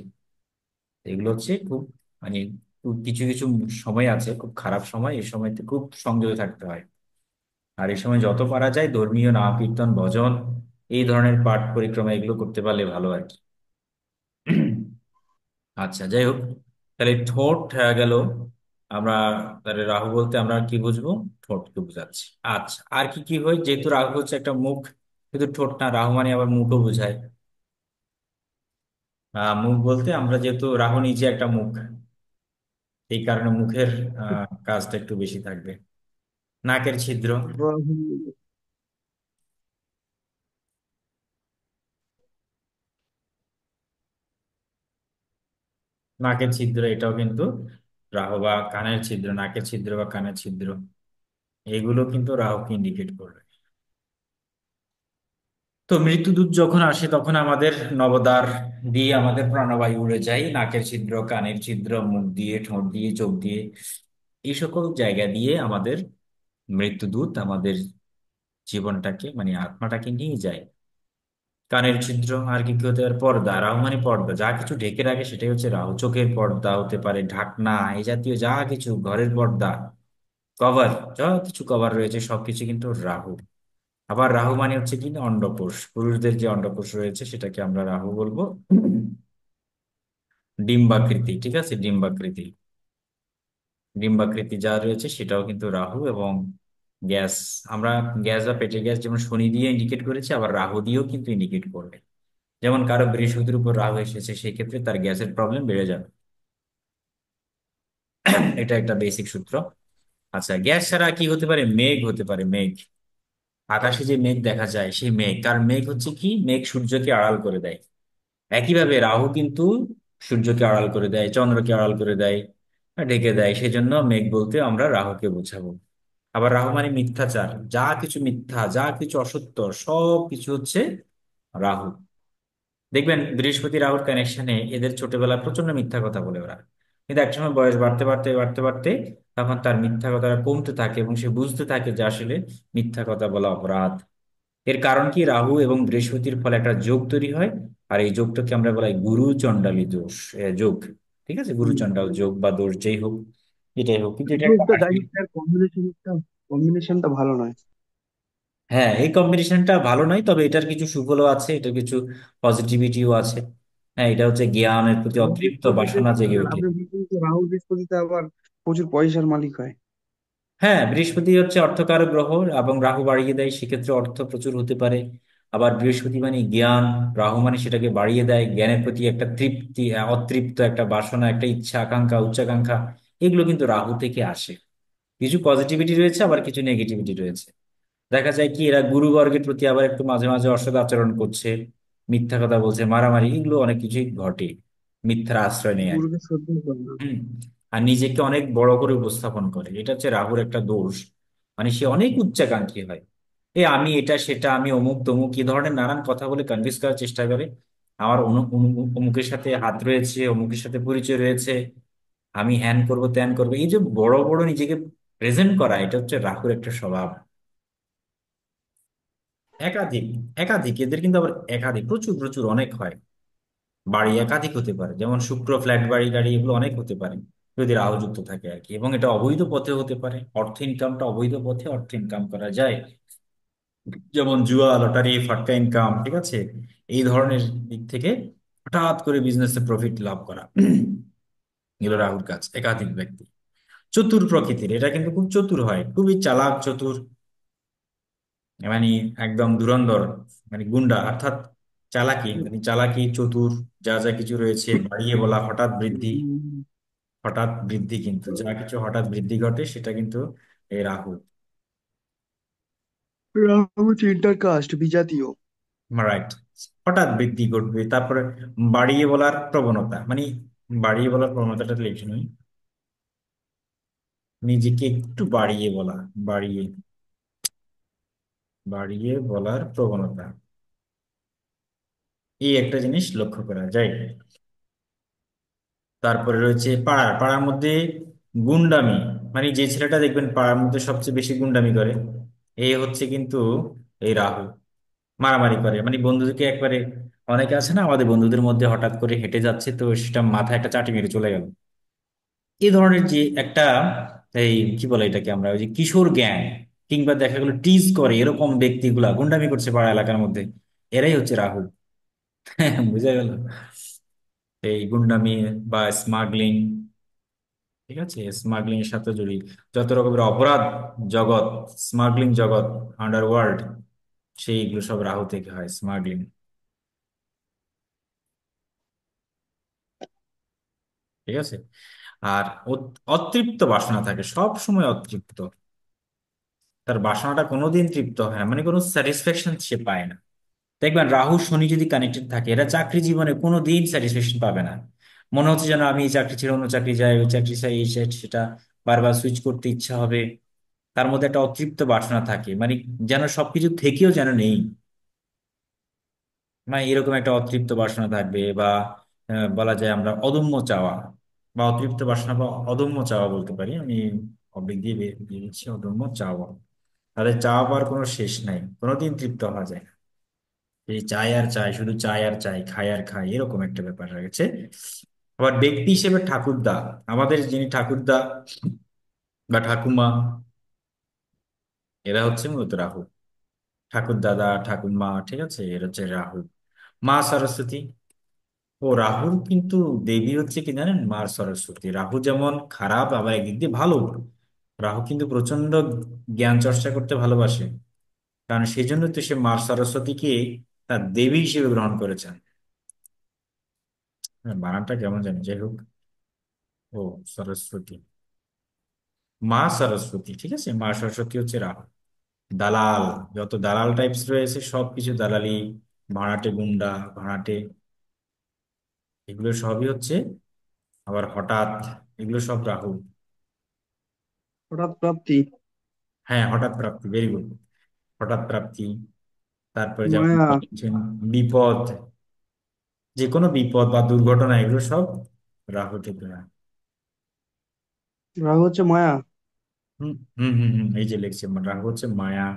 এগুলো হচ্ছে খুব মানে খুব কিছু কিছু সময় আছে, খুব খারাপ সময়, এই সময়তে খুব সংযত থাকতে হয়। আর এই সময় যত পারা যায় ধর্মীয় নাম কীর্তন ভজন এই ধরনের পাঠ পরিক্রমা এগুলো করতে পারলে ভালো আর কি। আচ্ছা, যাই হোক, তাহলে ঠোঁট গেল। আমরা তাহলে রাহু বলতে আমরা কি বুঝবো? ঠোঁটকে বুঝাচ্ছি। আচ্ছা, আর কি কি হয়? যেহেতু রাহু হচ্ছে একটা মুখ, কিন্তু ঠোঁট না, রাহু মানে আবার মুখও বোঝায়। মুখ বলতে আমরা যেহেতু রাহু নিজে একটা মুখ, এই কারণে মুখের কাজটা একটু বেশি থাকবে। নাকের ছিদ্র। নাকের ছিদ্র এটাও কিন্তু রাহু, বা কানের ছিদ্র, নাকের ছিদ্র বা কানের ছিদ্র, এগুলো কিন্তু রাহুকে ইন্ডিকেট করবে। তো মৃত্যুদূত যখন আসে তখন আমাদের নবদ্বার দিয়ে আমাদের প্রাণবায়ু উড়ে যায়, নাকের ছিদ্র, কানের ছিদ্র, মুখ দিয়ে, ঠোঁট দিয়ে, চোখ দিয়ে, এই সকল জায়গা দিয়ে আমাদের মৃত্যুদূত আমাদের জীবনটাকে মানে আত্মাটাকে নিয়ে যায়। কানের ছিদ্র আর কি কি হতে পারে? পর্দা। রাহু মানে পর্দা, যা কিছু ঢেকে রাখে সেটাই হচ্ছে রাহু। চোখের পর্দা হতে পারে, ঢাকনা, এই জাতীয় যা কিছু, ঘরের পর্দা, কভার, যা কিছু কভার রয়েছে সবকিছু কিন্তু রাহু। আবার রাহু মানে হচ্ছে কি না, অন্ডকোষ, পুরুষদের যে অন্ডকোষ রয়েছে সেটাকে আমরা রাহু বলবো। ডিম্বাকৃতি, ঠিক আছে, ডিম্বাকৃতি, ডিম্বাকৃতি যা রয়েছে সেটাও কিন্তু রাহু। এবং গ্যাস, আমরা গ্যাস বা পেটের গ্যাস যেমন শনি দিয়ে ইন্ডিকেট করেছি, আবার রাহু দিয়েও কিন্তু ইন্ডিকেট করবে। যেমন কারো বৃহস্পতির উপর রাহু এসেছে, সেই ক্ষেত্রে তার গ্যাসের প্রবলেম বেড়ে যাবে। এটা একটা বেসিক সূত্র। আচ্ছা, গ্যাস ছাড়া কি হতে পারে? মেঘ হতে পারে, মেঘ। আকাশে যে মেঘ দেখা যায় সেই মেঘ, কারণ মেঘ হচ্ছে কি, মেঘ সূর্যকে আড়াল করে দেয়। একইভাবে রাহু কিন্তু সূর্যকে আড়াল করে দেয়, চন্দ্রকে আড়াল করে দেয়, ঢেকে দেয়। সেই জন্য মেঘ বলতে আমরা রাহুকে বোঝাবো। আবার রাহু মানে মিথ্যাচার, যা কিছু মিথ্যা, যা কিছু অসত্য, সব কিছু হচ্ছে রাহু। দেখবেন বৃহস্পতি রাহুর কানেকশনে এদের ছোটবেলায় প্রচন্ড মিথ্যা কথা বলে ওরা, কিন্তু একসময় বয়স বাড়তে বাড়তে বাড়তে বাড়তে তখন তার মিথ্যা কথাটা কমতে থাকে এবং সে বুঝতে থাকে যে আসলে মিথ্যা কথা বলা অপরাধ। এর কারণ কি? রাহু এবং বৃহস্পতির ফলে একটা যোগ তৈরি হয়। আর এই যোগটাকে আমরা বলাই গুরু চণ্ডালী দোষ, যোগ। ঠিক আছে, গুরু চণ্ডাল যোগ বা দোষ, যেই হোক, এটাই হোক, কিন্তু এটা একটা যোগটা যাই আসল। হোক, তার কম্বিনেশনটা ভালো নয়। হ্যাঁ, এই কম্বিনেশনটা ভালো নয়, তবে এটার কিছু সুফলও আছে, এটার কিছু পজিটিভিটিও আছে। হ্যাঁ, এটা হচ্ছে জ্ঞানের প্রতি রাহু অতৃপ্ত বৃহস্পতিতে বাসনা জেগে ওঠে। আপনি বলছেন যে রাহু বৃহস্পতিতে আবার প্রচুর পয়সার মালিক হয়। হ্যাঁ, বৃহস্পতি হচ্ছে অর্থকারক গ্রহ, এবং রাহু বাড়িয়ে দেয়, সেক্ষেত্রে অর্থ প্রচুর হতে পারে। আবার বৃহস্পতি মানে জ্ঞান, রাহু মানে সেটাকে বাড়িয়ে দেয়, জ্ঞানের প্রতি একটা তৃপ্তি, অতৃপ্ত একটা বাসনা, একটা ইচ্ছা আকাঙ্ক্ষা, উচ্চাকাঙ্ক্ষা, এগুলো কিন্তু রাহু থেকে আসে। কিছু পজিটিভিটি রয়েছে, আবার কিছু নেগেটিভিটি রয়েছে। দেখা যায় কি এরা গুরুবর্গের প্রতি আবার একটু মাঝে মাঝে অসৎ আচরণ করছে, মিথ্যা কথা বলছে, মারামারি, এগুলো অনেক কিছুই ঘটে, মিথ্যার আশ্রয় নেয় আর কি। গুরুকে শ্রদ্ধা করে না। হুম। আর নিজেকে অনেক বড় করে উপস্থাপন করে, এটা হচ্ছে রাহুর একটা দোষ। মানে সে অনেক উচ্চাকাঙ্ক্ষী হয়। আমি এটা সেটা, আমি অমুক তমুক, এই ধরনের নানান কথা বলে কনভিন্স করার চেষ্টা করে। আমার অমুকের সাথে হাত রয়েছে, অমুকের সাথে পরিচয় রয়েছে, আমি হ্যান করবো ত্যান করবো, এই যে বড় বড় নিজেকে প্রেজেন্ট করা, এটা হচ্ছে রাহুর একটা স্বভাব। একাধিক, একাধিক, এদের কিন্তু আবার একাধিক, প্রচুর প্রচুর অনেক হয়। বাড়ি একাধিক হতে পারে, যেমন শুক্র, ফ্ল্যাট বাড়ি, গাড়ি, এগুলো অনেক হতে পারে যদি রাহু যুক্ত থাকে আর কি। এবং এটা অবৈধ পথে হতে পারে, অর্থ ইনকামটা অবৈধ পথে অর্থ ইনকাম করা যায়, যেমন জুয়া, লটারি, ফাটকা ইনকাম, ঠিক আছে, এই ধরনের দিক থেকে হঠাৎ করে বিজনেসে প্রফিট লাভ করা, এগুলো রাহুর কাজ। একাধিক ব্যক্তি, চতুর প্রকৃতির, এটা কিন্তু খুব চতুর হয়, খুবই চালাক চতুর, মানে একদম ধুরন্ধর, মানে গুন্ডা অর্থাৎ চালাকি, মানে চালাকি চতুর, যা যা কিছু রয়েছে বাড়িয়ে বলা, হঠাৎ বৃদ্ধি, উম, হঠাৎ বৃদ্ধি, কিন্তু যা কিছু হঠাৎ বৃদ্ধি ঘটে সেটা কিন্তু এই রাহু। রাহু হচ্ছে ইন্টারকাস্ট, বিজাতীয়। রাইট, হঠাৎ বৃদ্ধি ঘটবে, তারপরে বাড়িয়ে বলার প্রবণতা, মানে বাড়িয়ে বলার প্রবণতাটা লিখে নই, নিজেকে একটু বাড়িয়ে বলা, বাড়িয়ে, বাড়িয়ে বলার প্রবণতা, এই একটা জিনিস লক্ষ্য করা যায়। তারপরে রয়েছে পাড়ার পাড়ার মধ্যে গুন্ডামি, মানে যে ছেলেটা দেখবেন পাড়ার মধ্যে সবচেয়ে বেশি গুন্ডামি করে, এই হচ্ছে কিন্তু এই রাহু। মারামারি করে, মানে বন্ধুদেরকে একবারে, অনেকে আছে না আমাদের বন্ধুদের মধ্যে হঠাৎ করে হেঁটে যাচ্ছে তো সেটা মাথায় একটা চাটি মেরে চলে গেল, এই ধরনের যে একটা, এই কি বলে এটাকে আমরা, ওই যে কিশোর গ্যাং কিংবা দেখা গেলো টিজ করে এরকম ব্যক্তিগুলা গুন্ডামি করছে পাড়া এলাকার মধ্যে, এরাই হচ্ছে রাহুল। বুঝা গেল? এই গুন্ডামি বা স্মাগলিং, ঠিক আছে, স্মাগলিং এর সাথে জড়িত যত রকমের অপরাধ জগৎ, স্মাগলিং জগৎ, আন্ডারওয়ার্ল্ড, সেইগুলো সব রাহু থেকে হয়, স্মাগলিং। ঠিক আছে। আর অতৃপ্ত বাসনা থাকে, সব সময় অতৃপ্ত, তার বাসনাটা কোনোদিন তৃপ্ত হয় না, মানে কোনো স্যাটিসফ্যাকশন সে পায় না। দেখবেন রাহু শনি যদি কানেক্টেড থাকে, এরা চাকরি জীবনে কোনোদিন স্যাটিসফ্যাকশন পাবে না। মনে হচ্ছে যেন আমি এই চাকরি ছেড়ে অন্য চাকরি যাই, ওই চাকরি চাই, এই সেটা বারবার সুইচ করতে ইচ্ছা হবে। তার মধ্যে একটা অতৃপ্ত বাসনা থাকে, মানে যেন সবকিছু থেকেও যেন নেই, মানে এরকম একটা অতৃপ্ত বাসনা থাকবে। বা বলা যায় আমরা অদম্য চাওয়া, বা অতৃপ্ত বাসনা বা অদম্য চাওয়া বলতে পারি আমি, অব্লিক দিয়ে দিয়ে দিচ্ছি, অদম্য চাওয়া। তাদের চাওয়া পাওয়ার কোনো শেষ নাই, কোনোদিন তৃপ্ত হওয়া যায় না। এই চাই আর চাই, শুধু চাই আর চাই, খাই আর খাই, এরকম একটা ব্যাপার রয়েছে। আবার ব্যক্তি হিসেবে ঠাকুরদা, আমাদের যিনি ঠাকুরদা বা ঠাকুমা, এরা হচ্ছে মূলত রাহু। ঠাকুর দাদা ঠাকুরমা, ঠিক আছে, এরা হচ্ছে রাহু। মা সরস্বতী, ও রাহুর কিন্তু দেবী হচ্ছে কি জানেন, মা সরস্বতী। রাহু যেমন খারাপ আবার একদিক দিয়ে ভালো, রাহু কিন্তু প্রচন্ড জ্ঞান চর্চা করতে ভালোবাসে, কারণ সেই জন্য তো সে মা সরস্বতীকে তার দেবী হিসেবে গ্রহণ করেছেন। হ্যাঁ, বানানটা কেমন জানি, যাই হোক। ও সরস্বতী, মা সরস্বতী, ঠিক আছে, মা সরস্বতী হচ্ছে রাহু। দালাল, যত দালাল টাইপস রয়েছে সবকিছু দালালি, ভাড়াটে গুন্ডা, ভাড়াটে, এগুলো সবই হচ্ছে, আবার হঠাৎ, এগুলো সব রাহু। হঠাৎ প্রাপ্তি, হ্যাঁ, হঠাৎ প্রাপ্তি, ভেরি গুড। হঠাৎ প্রাপ্তি, তারপরে যেমন মায়া। বলেছেন, বিপদ, যে কোনো বিপদ বা দুর্ঘটনা, এগুলো সব রাহু থেকে হয়। রাহু হচ্ছে মায়া। হুম হুম হুম হুম, এই যে লিখছে, রাহু হচ্ছে মায়া।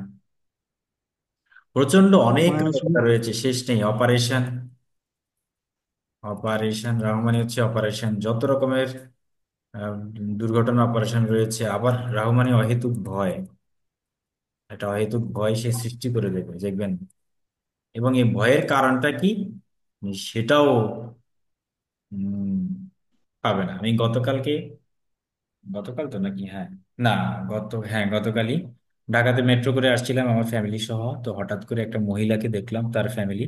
প্রচন্ড অনেক মায়া শুধু। কথা রয়েছে, শেষ নেই। অপারেশন, অপারেশন রাহু মানে হচ্ছে অপারেশন, যত রকমের আহ, দুর্ঘটনা অপারেশন রয়েছে। আবার রাহু মানে অহেতুক ভয়, একটা অহেতুক ভয় সে সৃষ্টি করে দেবে দেখবেন। এবং এই ভয়ের কারণটা কি, সেটাও উম, পাবে না। আমি গতকালকে, গতকাল তো নাকি, হ্যাঁ, না, হ্যাঁ গতকালই ঢাকাতে মেট্রো করে আসছিলাম আমার ফ্যামিলি সহ, তো হঠাৎ করে একটা মহিলাকে দেখলাম, তার ফ্যামিলি,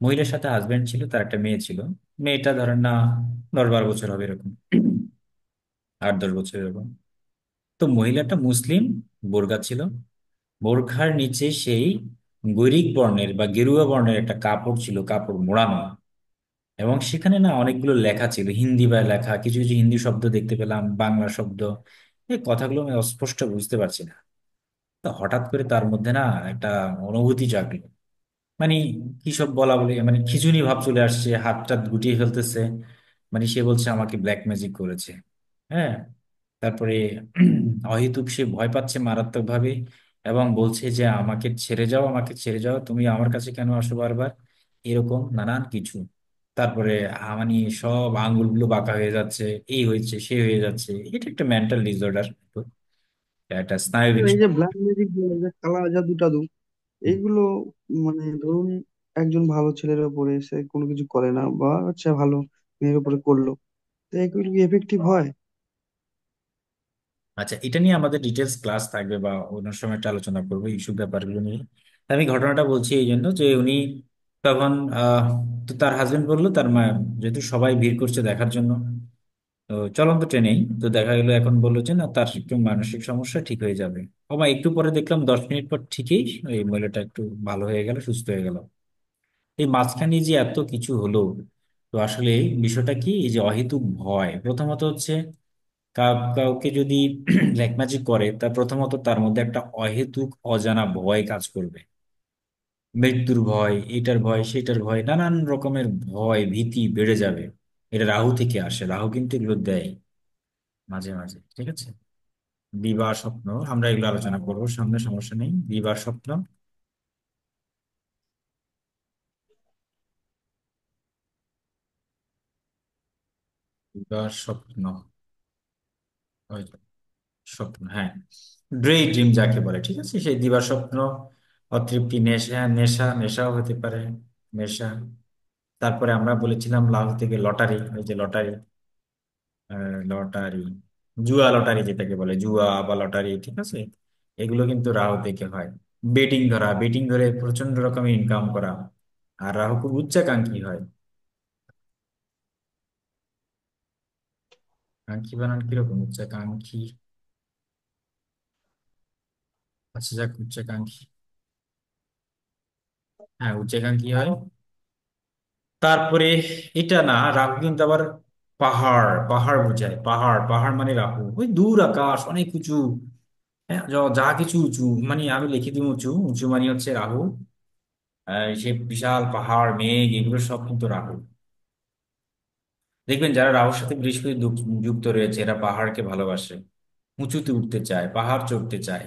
মহিলার সাথে হাজবেন্ড ছিল, তার একটা মেয়ে ছিল। মেয়েটা ধরেন না 10-12 বছর হবে এরকম, 8-10 বছর এরকম। তো মহিলাটা মুসলিম, বোরকা ছিল, বোরখার নিচে সেই গৈরিক বর্ণের বা গেরুয়া বর্ণের একটা কাপড় ছিল, কাপড় মোড়ানো। এবং সেখানে না অনেকগুলো লেখা ছিল, হিন্দি বা লেখা, কিছু কিছু হিন্দি শব্দ দেখতে পেলাম, বাংলা শব্দ, এই কথাগুলো আমি অস্পষ্ট বুঝতে পারছি না। তো হঠাৎ করে তার মধ্যে না একটা অনুভূতি জাগলো, মানে কি সব বলা বলে, মানে খিঁচুনি ভাব চলে আসছে, হাত টাত গুটিয়ে ফেলতেছে, মানে সে বলছে আমাকে ব্ল্যাক ম্যাজিক করেছে। হ্যাঁ, তারপরে অহেতুক সে ভয় পাচ্ছে মারাত্মক ভাবে, এবং বলছে যে আমাকে ছেড়ে যাও, আমাকে ছেড়ে যাও, তুমি আমার কাছে কেন আসো বারবার, এরকম নানান কিছু। তারপরে মানে সব আঙ্গুলগুলো বাঁকা হয়ে যাচ্ছে, এই হয়েছে সে হয়ে যাচ্ছে, এটা একটা মেন্টাল ডিসঅর্ডার, একটা স্নায়ু এই বিকৃতি। যে ব্ল্যাক ম্যাজিক বলে, যে কালা জাদু টাদু, এইগুলো মানে ধরুন একজন ভালো ছেলের উপরে সে কোনো কিছু করে না, বা আচ্ছা ভালো মেয়ের উপরে করলো, তো এগুলো কি এফেক্টিভ হয়? আচ্ছা, এটা নিয়ে আমাদের ডিটেলস ক্লাস থাকবে বা অন্য সময় একটা আলোচনা করবো এইসব ব্যাপারগুলো নিয়ে। তা আমি ঘটনাটা বলছি এই জন্য যে উনি তখন তো তার হাজবেন্ড বললো, তার মা, যেহেতু সবাই ভিড় করছে দেখার জন্য, তো চলন্ত ট্রেনেই তো দেখা গেলো, এখন বললো যে না তার একটু মানসিক সমস্যা ঠিক হয়ে যাবে। একটু পরে দেখলাম 10 মিনিট পর ঠিকই ওই মহিলাটা একটু ভালো হয়ে গেল, সুস্থ হয়ে গেল। এই মাঝখানে যে এত কিছু হলো, তো আসলে বিষয়টা কি, এই যে অহেতুক ভয়, প্রথমত হচ্ছে কাউকে যদি ব্ল্যাক ম্যাজিক করে, তা প্রথমত তার মধ্যে একটা অহেতুক অজানা ভয় কাজ করবে। মৃত্যুর ভয়, এটার ভয়, সেটার ভয়, নানান রকমের ভয় ভীতি বেড়ে যাবে। এটা রাহু থেকে আসে, রাহু কিন্তু এগুলো দেয় মাঝে মাঝে, ঠিক আছে। দিবা স্বপ্ন, আমরা এগুলো আলোচনা করবো সামনে, সমস্যা নেই। দিবার স্বপ্ন, দিবার স্বপ্ন, ওই তো, স্বপ্ন, হ্যাঁ, ড্রে ড্রিম যাকে বলে, ঠিক আছে, সেই দিবার স্বপ্ন, অতৃপ্তি, নেশা, নেশা, নেশাও হতে পারে, নেশা। তারপরে আমরা বলেছিলাম লাহু থেকে লটারি, ওই যে লটারি, লটারি, জুয়া লটারি যেটাকে বলে, জুয়া বা লটারি, ঠিক আছে, এগুলো কিন্তু রাহু থেকে হয়। বেটিং ধরা, বেটিং ধরে প্রচন্ড রকমের ইনকাম করা। আর রাহু খুব উচ্চাকাঙ্ক্ষী হয়। কাঙ্ক্ষী বানান কিরকম, উচ্চাকাঙ্ক্ষী, আচ্ছা যাক, উচ্চাকাঙ্ক্ষী, হ্যাঁ উচ্চাকাঙ্ক্ষী হয়। তারপরে এটা না, রাহু কিন্তু আবার পাহাড়, পাহাড় বোঝায়, পাহাড়, পাহাড় মানে রাহু ওই দূর আকাশ অনেক উঁচু, হ্যাঁ, যা যা কিছু উঁচু, মানে আমি লিখে দিই উঁচু, উঁচু মানে হচ্ছে রাহু। সে বিশাল পাহাড়, মেঘ, এগুলো সব কিন্তু রাহু। দেখবেন যারা রাহুর সাথে বৃহস্পতি যুক্ত রয়েছে, এরা পাহাড়কে ভালোবাসে, উঁচুতে উঠতে চায়, পাহাড় চড়তে চায়,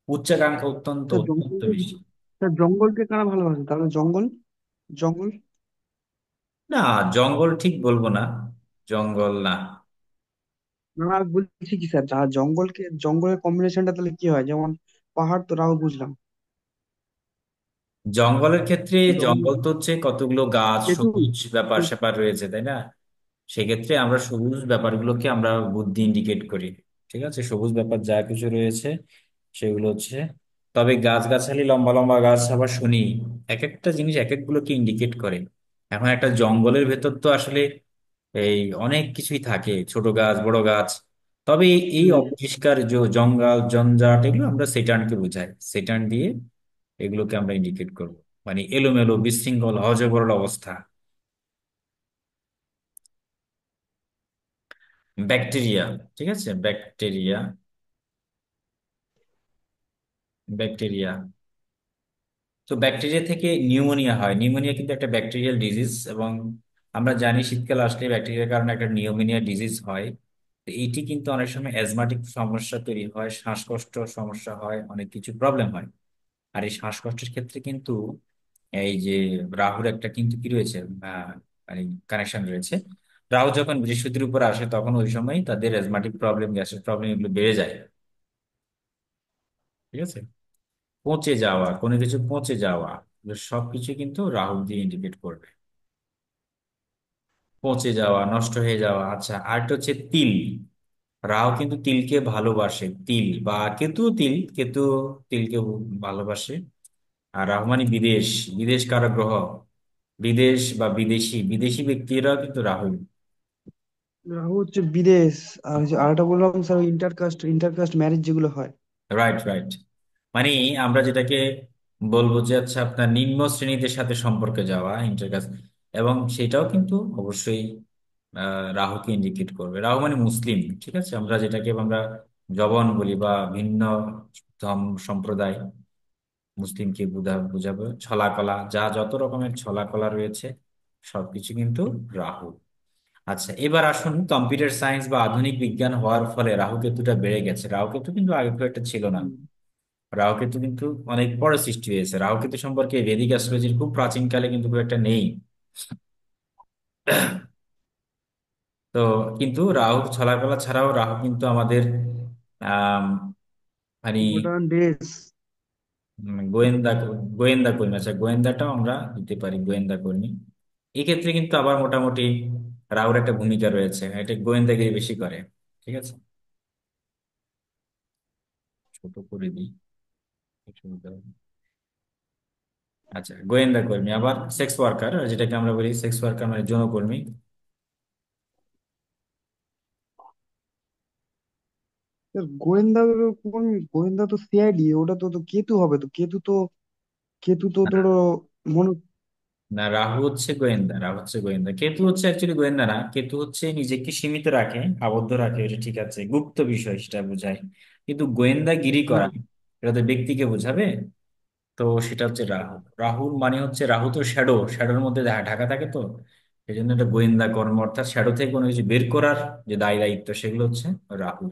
উচ্চাকাঙ্ক্ষা অত্যন্ত তা অত্যন্ত জঙ্গলকে, বেশি। তা জঙ্গলকে কারা ভালোবাসে তাহলে? জঙ্গল, জঙ্গল। না, জঙ্গল ঠিক বলবো না, জঙ্গল না। না না, আমি বলছি কি স্যার, যা জঙ্গলকে, জঙ্গলের কম্বিনেশনটা তাহলে কি হয়? যেমন পাহাড় তো রাহু বুঝলাম, জঙ্গলের ক্ষেত্রে জঙ্গল, জঙ্গল তো হচ্ছে কতগুলো গাছ, কেতু, সবুজ ব্যাপার কে- স্যাপার রয়েছে, তাই না? সেক্ষেত্রে আমরা সবুজ ব্যাপারগুলোকে আমরা বুদ্ধি ইন্ডিকেট করি, ঠিক আছে, সবুজ ব্যাপার যা কিছু রয়েছে সেগুলো হচ্ছে। তবে গাছগাছালি, লম্বা লম্বা গাছ আবার শুনি, এক একটা জিনিস এক একগুলোকে ইন্ডিকেট করে। এখন একটা জঙ্গলের ভেতর তো আসলে এই অনেক কিছুই থাকে, ছোট গাছ, বড় গাছ। তবে এই হুম, অপরিষ্কার যে জঙ্গল, জঞ্জাট, এগুলো আমরা সেটার্নকে বোঝাই, সেটার্ন দিয়ে এগুলোকে আমরা ইন্ডিকেট করব, মানে এলোমেলো, বিশৃঙ্খল, অজগরল অবস্থা। ব্যাকটেরিয়া, ঠিক আছে, ব্যাকটেরিয়া, ব্যাকটেরিয়া। তো ব্যাকটেরিয়া থেকে নিউমোনিয়া হয়, নিউমোনিয়া কিন্তু একটা ব্যাকটেরিয়াল ডিজিজ, এবং আমরা জানি শীতকাল আসলে ব্যাকটেরিয়ার কারণে একটা নিউমোনিয়া ডিজিজ হয়। তো এইটি কিন্তু অনেক সময় অ্যাজমাটিক সমস্যা তৈরি হয়, শ্বাসকষ্ট সমস্যা হয়, অনেক কিছু প্রবলেম হয়। আর এই শ্বাসকষ্টের ক্ষেত্রে কিন্তু এই যে রাহুর একটা কিন্তু কি রয়েছে, আহ মানে কানেকশন রয়েছে। রাহু যখন বৃহস্পতির উপর আসে তখন ওই সময় তাদের অ্যাজমাটিক প্রবলেম, গ্যাসের প্রবলেম, এগুলো বেড়ে যায়, ঠিক আছে। পচে যাওয়া, কোনো কিছু পচে যাওয়া, এগুলো সবকিছু কিন্তু রাহু দিয়ে ইন্ডিকেট করবে। পচে যাওয়া, নষ্ট হয়ে যাওয়া। আচ্ছা, আরেকটা হচ্ছে তিল। রাহু কিন্তু তিলকে ভালোবাসে, তিল বা কেতু, তিল, কেতু তিলকে ভালোবাসে। আর রাহু মানে বিদেশ, বিদেশ কারক গ্রহ, বিদেশ বা বিদেশি, বিদেশি ব্যক্তিরাও কিন্তু রাহু। রাহু হচ্ছে বিদেশ। আর হচ্ছে আরেকটা বললাম স্যার, ইন্টারকাস্ট, ইন্টারকাস্ট ম্যারেজ যেগুলো হয়। রাইট, রাইট, মানে আমরা যেটাকে বলবো যে আচ্ছা আপনার নিম্ন শ্রেণীদের সাথে সম্পর্কে যাওয়া, ইন্টারকাস্ট, এবং সেটাও কিন্তু অবশ্যই রাহুকে ইন্ডিকেট করবে। রাহু মানে মুসলিম, ঠিক আছে, আমরা যেটাকে আমরা জবন বলি, বা ভিন্ন ধর্ম সম্প্রদায়, মুসলিমকে বুঝাবো, ছলা কলা, যা যত রকমের ছলা কলা রয়েছে সবকিছু কিন্তু রাহু। আচ্ছা, এবার আসুন, কম্পিউটার সায়েন্স বা আধুনিক বিজ্ঞান হওয়ার ফলে রাহু কেতুটা বেড়ে গেছে। রাহু কেতু কিন্তু আগে খুব একটা ছিল না, হুম। রাহু কেতু কিন্তু অনেক পরে সৃষ্টি হয়েছে। রাহু কেতু সম্পর্কে ভেদিক অ্যাস্ট্রোলজির খুব প্রাচীন কালে কিন্তু খুব একটা নেই। তো কিন্তু রাহু ছলাকলা ছাড়াও রাহু কিন্তু আমাদের আহ মানে মডার্ন ডেজ। গোয়েন্দা, গোয়েন্দা কর্মী, আচ্ছা গোয়েন্দাটাও আমরা দিতে পারি, গোয়েন্দা কর্মী। এক্ষেত্রে কিন্তু আবার মোটামুটি রাহুর একটা ভূমিকা রয়েছে, এটা গোয়েন্দাগিরি বেশি করে, ঠিক আছে। ছোট করে দিই, আচ্ছা গোয়েন্দা কর্মী, আবার সেক্স ওয়ার্কার, যেটাকে আমরা বলি সেক্স ওয়ার্কার মানে যৌনকর্মী। গোয়েন্দা, কোন গোয়েন্দা? তো সিআইডি, ওটা তো তো কেতু হবে, তো কেতু তো, কেতু তো ধরো মনে, না, রাহু হচ্ছে গোয়েন্দা, রাহু হচ্ছে গোয়েন্দা, কেতু হচ্ছে অ্যাকচুয়ালি গোয়েন্দা না, কেতু হচ্ছে নিজেকে সীমিত রাখে, আবদ্ধ রাখে, এটা ঠিক আছে, গুপ্ত বিষয় সেটা বোঝায়। কিন্তু গোয়েন্দাগিরি না করা, এটা তো ব্যক্তিকে বোঝাবে। তো সেটা হচ্ছে রাহু। রাহুর মানে হচ্ছে, রাহু তো শ্যাডো, শ্যাডোর মধ্যে ঢাকা থাকে, তো এই জন্য এটা গোয়েন্দা কর্ম, অর্থাৎ শ্যাডো থেকে কোনো কিছু বের করার যে দায় দায়িত্ব, সেগুলো হচ্ছে রাহু।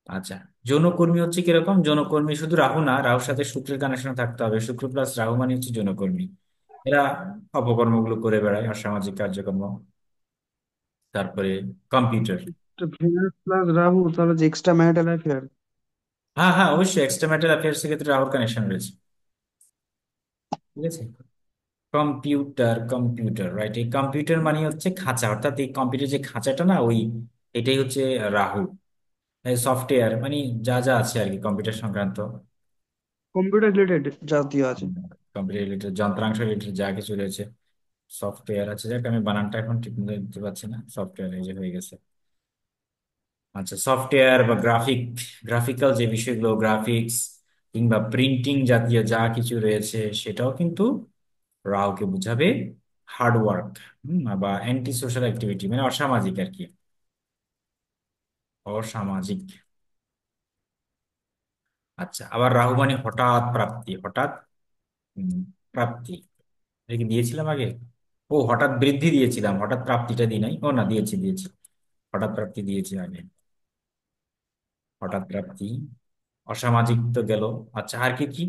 আচ্ছা, যৌনকর্মী হচ্ছে কিরকম? যৌনকর্মী শুধু রাহু না, রাহুর সাথে শুক্রের কানেকশন থাকতে হবে। শুক্র প্লাস রাহু মানে হচ্ছে যৌনকর্মী। এরা অপকর্মগুলো করে বেড়ায়, অসামাজিক কার্যক্রম। তারপরে কম্পিউটার। তো ভেনাস প্লাস রাহু তাহলে যে এক্সট্রা ম্যারিটাল অ্যাফেয়ার। হ্যাঁ হ্যাঁ, অবশ্যই এক্সট্রা ম্যারিটাল অ্যাফেয়ার্স এর ক্ষেত্রে রাহুর কানেকশন রয়েছে। ঠিক আছে। কম্পিউটার, কম্পিউটার রাইট, এই কম্পিউটার মানে হচ্ছে খাঁচা, অর্থাৎ এই কম্পিউটার যে খাঁচাটা না, ওই এটাই হচ্ছে রাহু। সফটওয়্যার মানে যা যা আছে আর কি কম্পিউটার সংক্রান্ত, কম্পিউটার রিলেটেড জাতীয় আছে। কম্পিউটার রিলেটেড, যন্ত্রাংশ রিলেটেড যা কিছু রয়েছে, সফটওয়্যার আছে। যাক, আমি বানানটা এখন ঠিক মতো দিতে পারছি না, সফটওয়্যার এই যে হয়ে গেছে। আচ্ছা, সফটওয়্যার বা গ্রাফিক্যাল যে বিষয়গুলো, গ্রাফিক্স কিংবা প্রিন্টিং জাতীয় যা কিছু রয়েছে, সেটাও কিন্তু রাহুকে বুঝাবে। হার্ডওয়ার্ক বা অ্যান্টি সোশ্যাল অ্যাক্টিভিটি মানে অসামাজিক আর কি, অসামাজিক। আচ্ছা, আবার রাহু মানে হঠাৎ প্রাপ্তি, হঠাৎ উম, প্রাপ্তি। এটা কি দিয়েছিলাম আগে? ও, হঠাৎ বৃদ্ধি দিয়েছিলাম, হঠাৎ প্রাপ্তিটা দিই নাই। ও না, দিয়েছি দিয়েছি, হঠাৎ প্রাপ্তি দিয়েছি আগে। হঠাৎ প্রাপ্তি, অসামাজিক তো গেল। আচ্ছা, আর কি কি?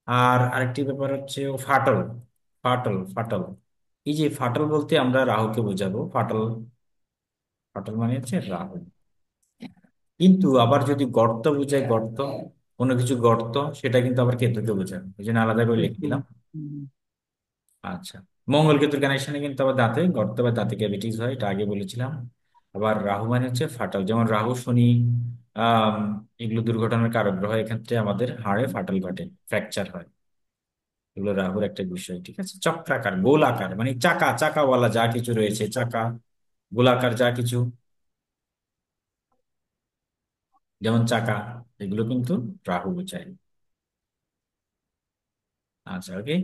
আর আরেকটি ব্যাপার হচ্ছে ও ফাটল। ফাটল, ফাটল। এই যে ফাটল বলতে আমরা রাহুকে বোঝাবো, ফাটল। ফাটল মানে হচ্ছে রাহু। কিন্তু আবার যদি গর্ত বোঝায়, গর্ত, কোনো কিছু গর্ত, সেটা কিন্তু আবার কেতুকে বোঝায়, এই জন্য আলাদা করে লিখে কিন্তু দিলাম। আচ্ছা, মঙ্গল কেতুর কানেকশনে কিন্তু আবার দাঁতে গর্ত বা দাঁতে ক্যাভিটিস হয়, এটা আগে বলেছিলাম। আবার রাহু মানে হচ্ছে ফাটল, যেমন রাহু শনি আহ এগুলো দুর্ঘটনার কারক গ্রহ, এক্ষেত্রে আমাদের হাড়ে ফাটল ঘটে, ফ্র্যাকচার হয়। এগুলো রাহুর একটা বিষয়। ঠিক আছে, চক্রাকার, গোলাকার মানে চাকা, চাকাওয়ালা যা কিছু রয়েছে, চাকা, গোলাকার যা কিছু, যেমন চাকা, এগুলো কিন্তু রাহু বোঝায়। আচ্ছা, ওকে।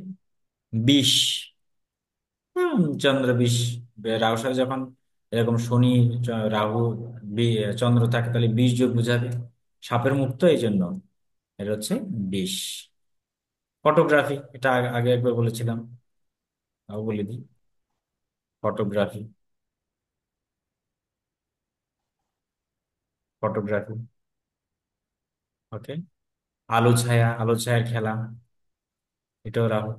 বিষ, চন্দ্র বিষ। রাহুর সাথে যখন এরকম শনি, রাহু, চন্দ্র থাকে, তাহলে বিষ যোগ বোঝাবে। সাপের মুখ তো, এই জন্য এটা হচ্ছে বিষ। ফটোগ্রাফি, এটা আগে একবার বলেছিলাম, আবার বলে দিই। Photography, photography. ওকে। আলো ছায়া, আলো ছায়ার খেলা, এটাও রাহু।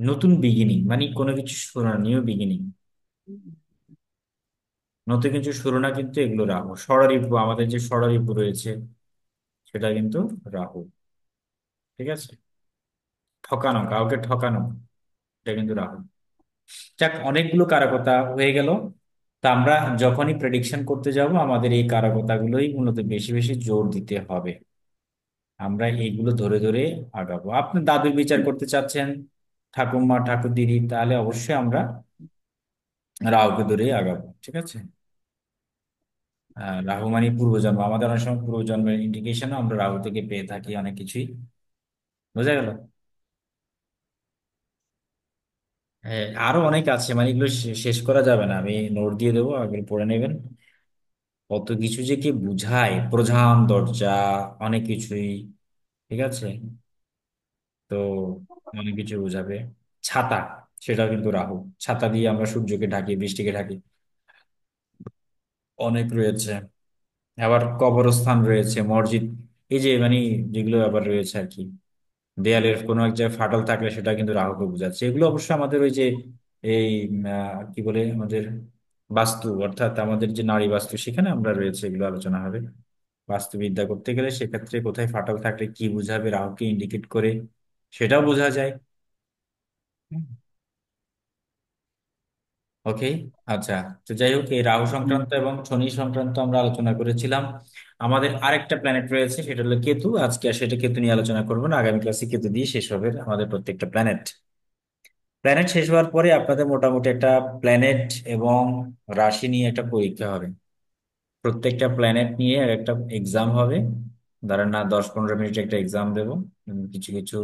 নতুন বিগিনিং মানে কোনো কিছু শুরু, নিউ বিগিনিং, নতুন কিছু শুরু না, কিন্তু এগুলো রাহু। ষড়রিপু, আমাদের যে ষড়রিপু রয়েছে, সেটা কিন্তু রাহু। ঠিক আছে। ঠকানো, কাউকে ঠকানো, এটা কিন্তু রাহু। যাক, অনেকগুলো কারকতা হয়ে গেল। তা আমরা যখনই প্রেডিকশন করতে যাব, আমাদের এই কারকতাগুলোই মূলত বেশি বেশি জোর দিতে হবে। আমরা এইগুলো ধরে ধরে আগাবো। আপনি দাদুর বিচার করতে চাচ্ছেন, ঠাকুমা ঠাকুর দিদি, তাহলে অবশ্যই আমরা রাহুকে ধরেই আগাবো। ঠিক আছে। রাহু মানে পূর্বজন্ম, আমাদের অনেক সময় পূর্বজন্মের ইন্ডিকেশন আমরা রাহু থেকে পেয়ে থাকি অনেক কিছুই। বোঝা গেল? হ্যাঁ, আরো অনেক আছে, মানে এগুলো শেষ করা যাবে না, আমি নোট দিয়ে দেবো, এগুলো পড়ে নেবেন। কত কিছু যে কি বুঝায়, প্রধান দরজা, অনেক কিছুই। ঠিক আছে। তো অনেক কিছু বুঝাবে। ছাতা, সেটাও কিন্তু রাহু। ছাতা দিয়ে আমরা সূর্যকে ঢাকি, বৃষ্টিকে ঢাকি, অনেক রয়েছে। আবার কবরস্থান রয়েছে, মসজিদ, এই যে মানে যেগুলো আবার রয়েছে আর কি, দেয়ালের কোনো এক জায়গায় ফাটল থাকলে সেটা কিন্তু রাহুকে বোঝাচ্ছে। এগুলো অবশ্য আমাদের ওই যে এই কি বলে, আমাদের বাস্তু, অর্থাৎ আমাদের যে নারী বাস্তু, সেখানে আমরা রয়েছে, এগুলো আলোচনা হবে। বাস্তুবিদ্যা করতে গেলে সেক্ষেত্রে কোথায় ফাটল থাকলে কি বুঝাবে, রাহুকে ইন্ডিকেট করে সেটাও বোঝা যায়। ওকে। আচ্ছা, তো যাই হোক, এই রাহু হুম। সংক্রান্ত এবং শনি সংক্রান্ত আমরা আলোচনা করেছিলাম। আমাদের আরেকটা প্ল্যানেট রয়েছে, সেটা হলো কেতু। আজকে আর সেটা কেতু নিয়ে আলোচনা করবো না, আগামী ক্লাসে কেতু দিয়ে শেষ হবে আমাদের প্রত্যেকটা প্ল্যানেট। প্ল্যানেট শেষ হওয়ার পরে আপনাদের মোটামুটি একটা প্ল্যানেট এবং রাশি নিয়ে একটা পরীক্ষা হবে। প্রত্যেকটা প্ল্যানেট নিয়ে একটা এক্সাম হবে। ধরেন না, 10-15 মিনিট একটা এক্সাম দেবো। কিছু কিছু